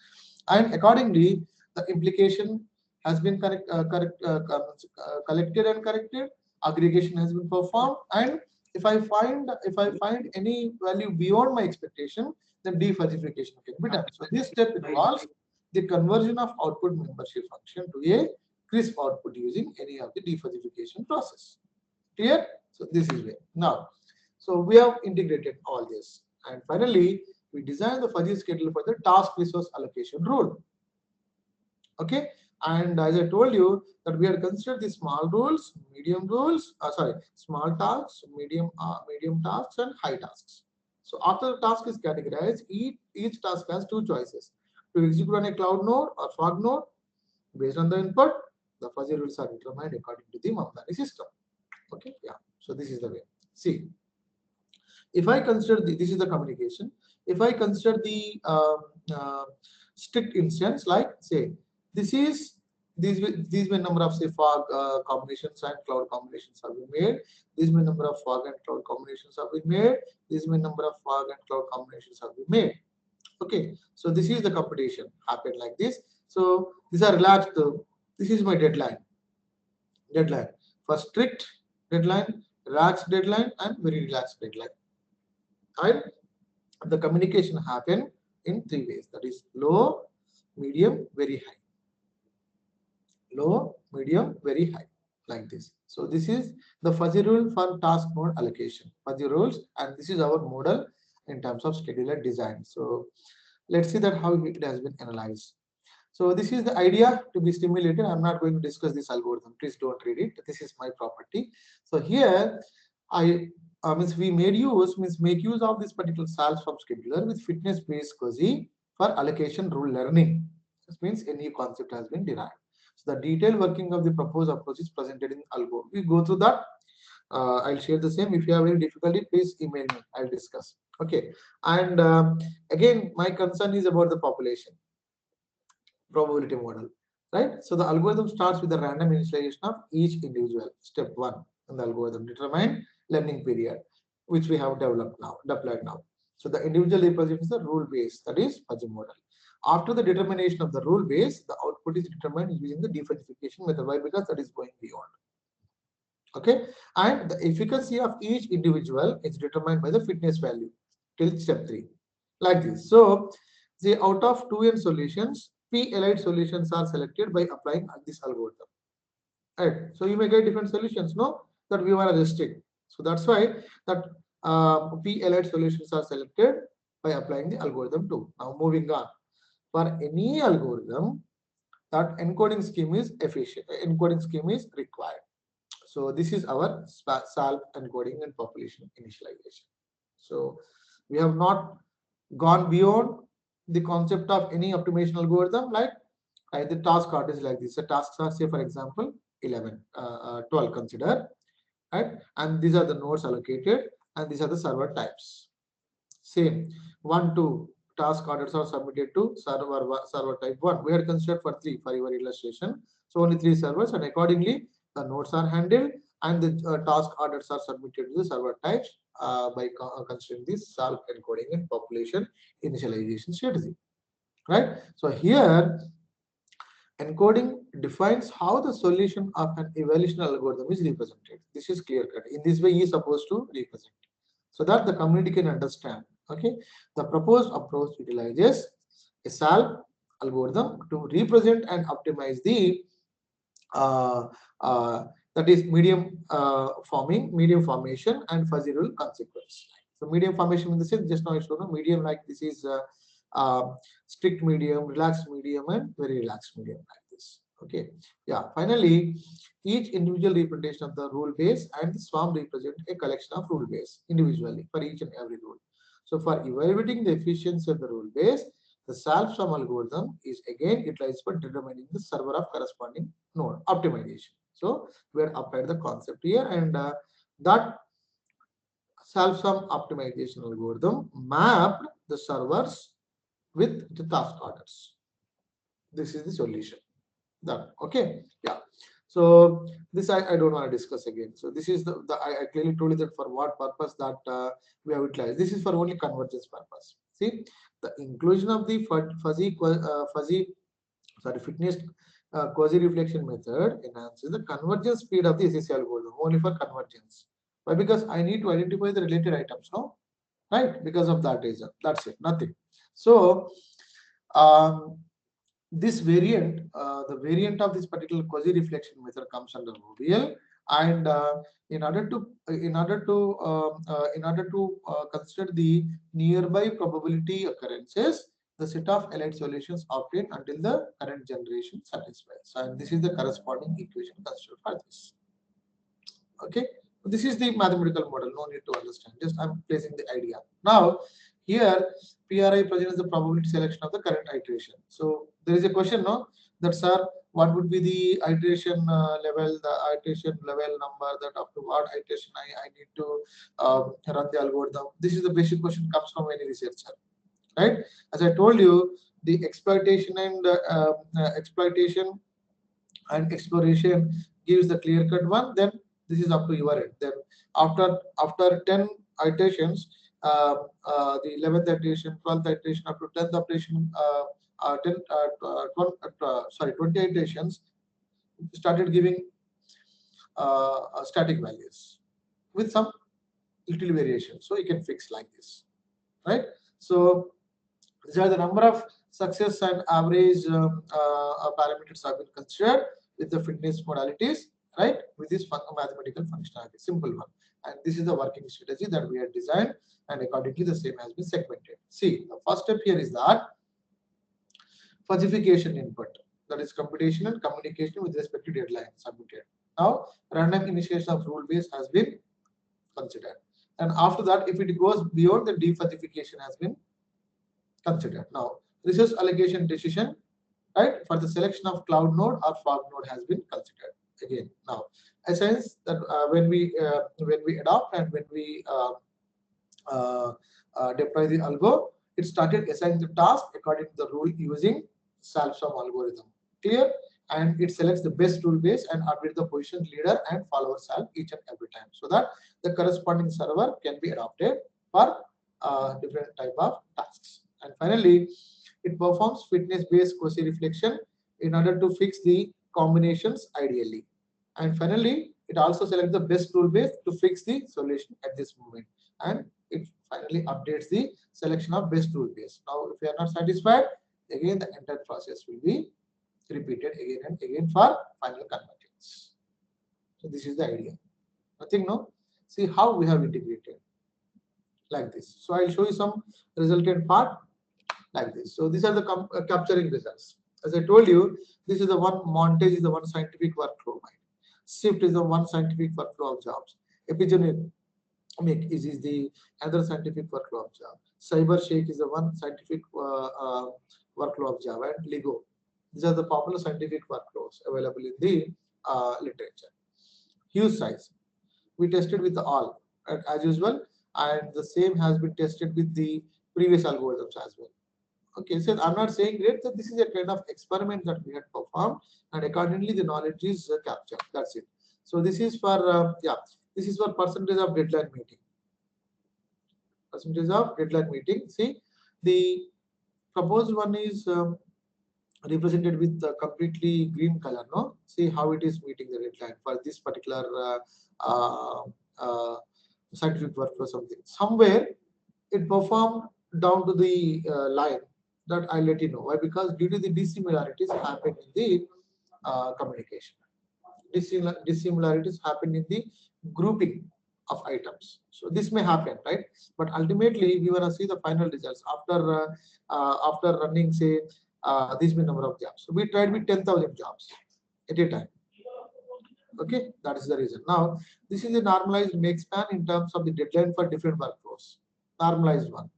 And accordingly, the implication has been collected and corrected. Aggregation has been performed, and if I find any value beyond my expectation, then defuzzification can be done. So this step involves the conversion of output membership function to a crisp output using any of the defuzzification process. Clear? So this is where now. So we have integrated all this, and finally we design the fuzzy schedule for the task resource allocation rule. Okay, and as I told you that we had considered the small rules, medium rules, small tasks, medium tasks, and high tasks. So after the task is categorized, each task has two choices: to execute on a cloud node or fog node. Based on the input, the fuzzy rules are determined according to the Mamdani system. Okay, yeah. So this is the way. See, if I consider this is the communication. If I consider the strict instance, like say these may number of say fog combinations and cloud combinations have been made. These may number of fog and cloud combinations have been made. These may number of fog and cloud combinations have been made. Okay, so this is the computation happened like this. So these are relaxed. This is my deadline. For strict deadline, relaxed deadline, and very relaxed deadline. And the communication happen in three ways. That is low, medium, very high. Low, medium, very high, like this. So this is the fuzzy rule for task mode allocation. Fuzzy rules, and this is our model in terms of scheduler design. So let's see that how it has been analyzed. So this is the idea to be stimulated. I'm not going to discuss this algorithm. Please don't read it. This is my property. So here we make use of this particular salves from scheduler with fitness based quasi for allocation rule learning. This means a new concept has been derived. So the detailed working of the proposed approach is presented in algo. We go through that. I'll share the same. If you have any difficulty, please email me. I'll discuss. Okay. And again, my concern is about the population probability model, right? So the algorithm starts with the random initialization of each individual. Step 1 in the algorithm, determine learning period, which we have deployed now. So the individual represents the rule base, that is fuzzy model. After the determination of the rule base, the output is determined using the defuzzification method. Why? Because that is going beyond. Okay, and the efficacy of each individual is determined by the fitness value till step 3, like this. So the out of 2n solutions, p-elite solutions are selected by applying this algorithm. Right. So you may get different solutions, no? That we want to restrict. So that's why that p-elite solutions are selected by applying the algorithm too. Now moving on. For any algorithm, that encoding scheme is efficient. Encoding scheme is required. So this is our SALV encoding and population initialization. So we have not gone beyond the concept of any optimization algorithm, like the task chart is like this. The tasks are, say for example, 12 consider, right? And these are the nodes allocated, and these are the server types. Same 1, 2, task orders are submitted to server type 1. We had considered for 3 for your illustration. So only 3 servers, and accordingly the nodes are handled and the task orders are submitted to the server types by considering this SALP encoding and population initialization strategy. Right. So here encoding defines how the solution of an evaluation algorithm is represented. This is clear cut. In this way, he is supposed to represent so that the community can understand. Okay, the proposed approach utilizes a SALP algorithm to represent and optimize the uh, that is medium formation and fuzzy rule consequence. So medium formation in the sense just now I showed medium like this is strict medium, relaxed medium, and very relaxed medium like this. Okay, yeah. Finally, each individual representation of the rule base and the swarm represent a collection of rule base individually for each and every rule. So for evaluating the efficiency of the rule base, the SALP sum algorithm is again utilized for determining the server of corresponding node optimization. So we have applied the concept here, and that SALP sum optimization algorithm mapped the servers with the task orders. This is the solution. Done. Okay. Yeah. So this I don't want to discuss again. So this is the I clearly told you that for what purpose that we have utilized. This is for only convergence purpose. See, the inclusion of the fitness quasi reflection method enhances the convergence speed of the SSE algorithm only for convergence. Why? Because I need to identify the related items, no? Right? Because of that reason. That's it. Nothing. So this variant, the variant of this particular quasi reflection method comes under OVL, and in order to consider the nearby probability occurrences, the set of allied solutions obtained until the current generation satisfies. So, and this is the corresponding equation considered for this. Okay, this is the mathematical model. No need to understand. Just I'm placing the idea. Now, here PRI presents the probability selection of the current iteration. So there is a question, no, that sir, what would be the iteration level, the iteration level number, that up to what iteration I need to run the algorithm. This is the basic question comes from any researcher, right? As I told you, the exploitation and exploration gives the clear cut one. Then this is up to your end. Then after 10 iterations, the 11th iteration, 12th iteration, up to 10th iteration, 20 iterations started giving static values with some little variation. So you can fix like this, right? So these are the number of success and average parameters have been considered with the fitness modalities, right? With this mathematical functionality, simple one. And this is the working strategy that we have designed, and accordingly the same has been segmented. See, the first step here is that fuzzification input, that is computation and communication with respect to deadline submitted. Now, random initiation of rule base has been considered, and after that, if it goes beyond, the defuzzification has been considered. Now, resource allocation decision, right, for the selection of cloud node or fog node has been considered. Again, now, a sense that when we adopt and when we deploy the algo, it started assigning the task according to the rule using SALP sum algorithm. Clear? And it selects the best rule base and update the position leader and follower SALP each and every time, so that the corresponding server can be adopted for different type of tasks. And finally, it performs fitness-based quasi reflection in order to fix the combinations ideally. And finally, it also selects the best rule base to fix the solution at this moment. And it finally updates the selection of best rule base. Now, if you are not satisfied, again the entire process will be repeated again and again for final convergence. So this is the idea. Nothing, no? See how we have integrated like this. So I'll show you some resultant part like this. So these are the capturing results. As I told you, this is the one montage is the one scientific workflow. Shift is the one scientific workflow of jobs. Epigenetic is the other scientific workflow of Java. CyberShake is the one scientific workflow of Java, and Lego. These are the popular scientific workflows available in the literature. Huge size. We tested with all as usual, and the same has been tested with the previous algorithms as well. Okay, so I'm not saying great, so this is a kind of experiment that we had performed, and accordingly the knowledge is captured. That's it. So this is for this is for percentage of deadline meeting. Percentage of deadline meeting. See, the proposed one is represented with completely green color. No, see how it is meeting the deadline for this particular uh, uh, scientific work or something. Somewhere it performed down to the line that I'll let you know. Why? Because due to the dissimilarities happen in the communication. Dissimilarities happen in the grouping of items. So this may happen, right? But ultimately, we want to see the final results after running, say, this many number of jobs. So we tried with 10,000 jobs at a time. Okay, that is the reason. Now, this is a normalized make span in terms of the deadline for different workflows. Normalized one.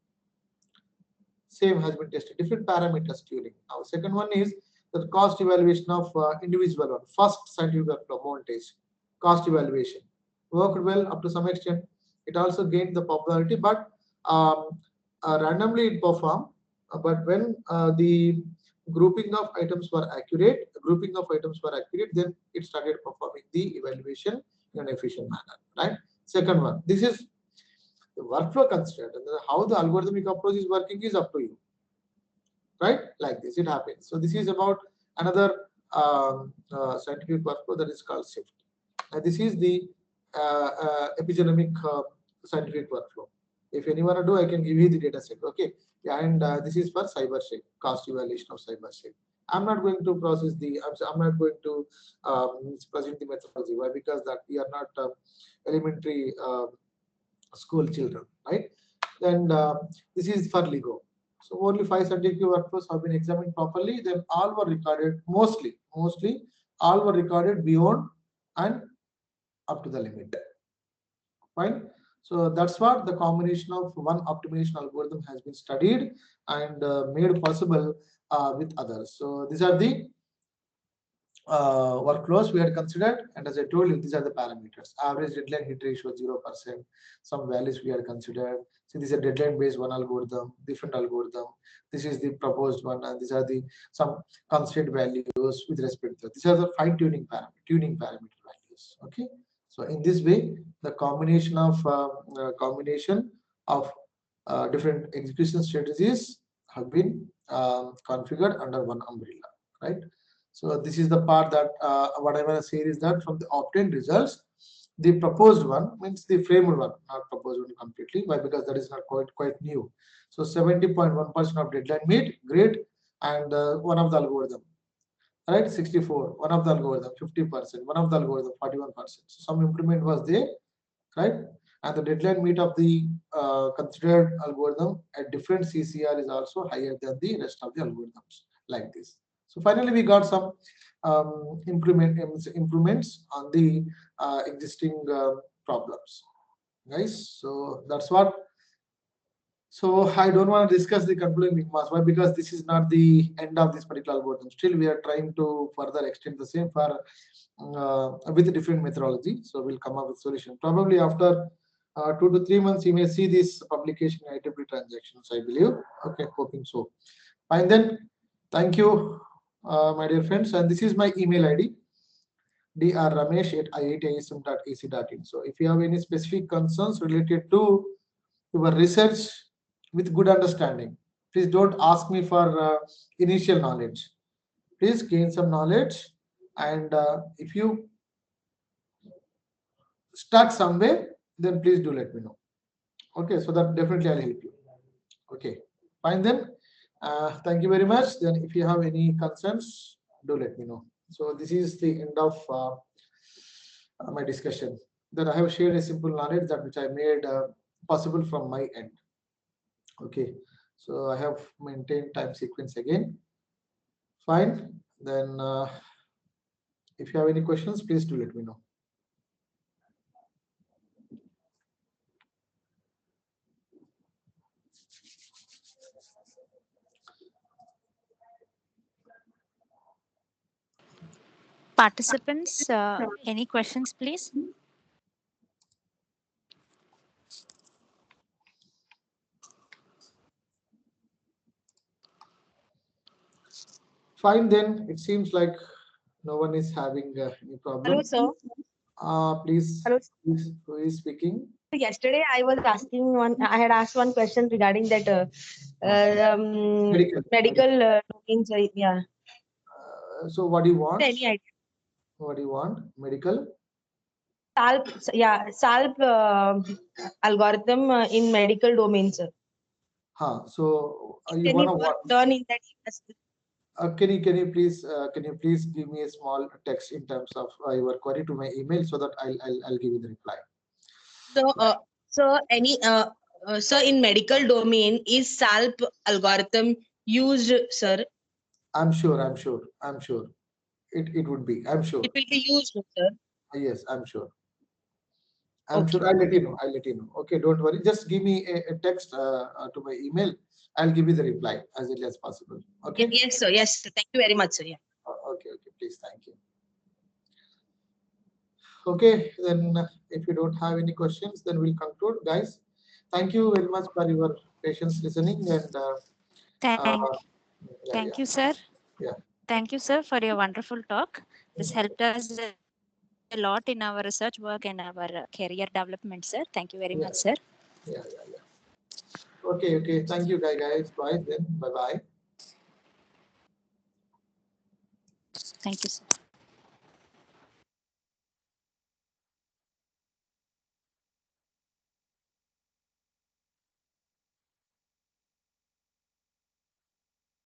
Same has been tested. Different parameters tuning. Now, second one is the cost evaluation of individual one. First scientific workflow montage. Cost evaluation worked well up to some extent. It also gained the popularity, but randomly it performed. But when the grouping of items were accurate, then it started performing the evaluation in an efficient manner. Right. Second one. This is the workflow constraint, and how the algorithmic approach is working is up to you. Right? Like this, it happens. So this is about another scientific workflow that is called SIFT. And this is the epigenomic scientific workflow. If anyone do, I can give you the data set. Okay. And this is for CyberShape, cost evaluation of CyberShape. I'm not going to process the, I'm not going to present the methodology. Why? Because that we are not elementary school children, right? And this is for LEGO. So only 5 scientific workflows have been examined properly. Then all were recorded, mostly all were recorded beyond and up to the limit. Fine. So that's what the combination of one optimization algorithm has been studied and made possible with others. So these are the workflows we had considered, and as I told you, these are the parameters. Average deadline hit ratio 0%. Some values we had considered. So these are deadline based one algorithm, different algorithm. This is the proposed one, and these are the some constraint values with respect to. These are the fine tuning parameter values. Okay. So in this way, the combination of different execution strategies have been configured under one umbrella, right? So this is the part that what I want to say is that from the obtained results, the proposed one means the framed one, not proposed one completely. Why? Because that is not quite new. So 70.1% of deadline meet, great, and one of the algorithm, right? 64, one of the algorithm, 50%, one of the algorithm, 41%. So some improvement was there, right? And the deadline meet of the considered algorithm at different CCR is also higher than the rest of the algorithms, like this. So finally, we got some improvements on the existing problems, guys. So that's what. So I don't want to discuss the concluding remarks. Why? Because this is not the end of this particular algorithm. Still, we are trying to further extend the same for with a different methodology. So we'll come up with solution. Probably after 2 to 3 months, you may see this publication in IEEE transactions, I believe. Okay, hoping so. Fine then. Thank you, my dear friends. And this is my email ID, drramesh@iitism.ac.in. So if you have any specific concerns related to your research with good understanding, please don't ask me for initial knowledge. Please gain some knowledge, and if you stuck somewhere, then please do let me know. Okay, so that definitely I'll help you. Okay, fine then. Thank you very much. Then if you have any concerns, do let me know. So this is the end of my discussion. Then I have shared a simple knowledge that which I made possible from my end. Okay, so I have maintained time sequence again. Fine. Then if you have any questions, please do let me know. Participants, any questions, please? Fine then. It seems like no one is having any problem. Hello, sir. Please, Hello. please, who is speaking? Yesterday, I was asking one. I had asked one question regarding that medical domains. Yeah. So what do you want? Any idea? What do you want? Medical? SALP, yeah, SALP algorithm in medical domains. Sir. So you Can wanna you what? turn in that? Can you please give me a small text in terms of your query to my email so that I'll give you the reply. So, sir, in medical domain, is SALP algorithm used, sir? I'm sure. It would be. I'm sure. It will be used, sir. Yes, I'm sure. Okay. Sure. I'll let you know. Okay, don't worry. Just give me a text to my email. I'll give you the reply as early as possible. Okay. Yes, sir. Yes, sir. Thank you very much, sir. Yeah. Okay. Please. Thank you. Okay. Then, if you don't have any questions, then we'll conclude, guys. Thank you very much for your patience listening and. Thank you, sir. Yeah. Thank you, sir, for your wonderful talk. This helped us a lot in our research work and our career development, sir. Thank you very much, sir. Yeah. Okay. Thank you, guys. Bye then. Bye. Thank you, sir.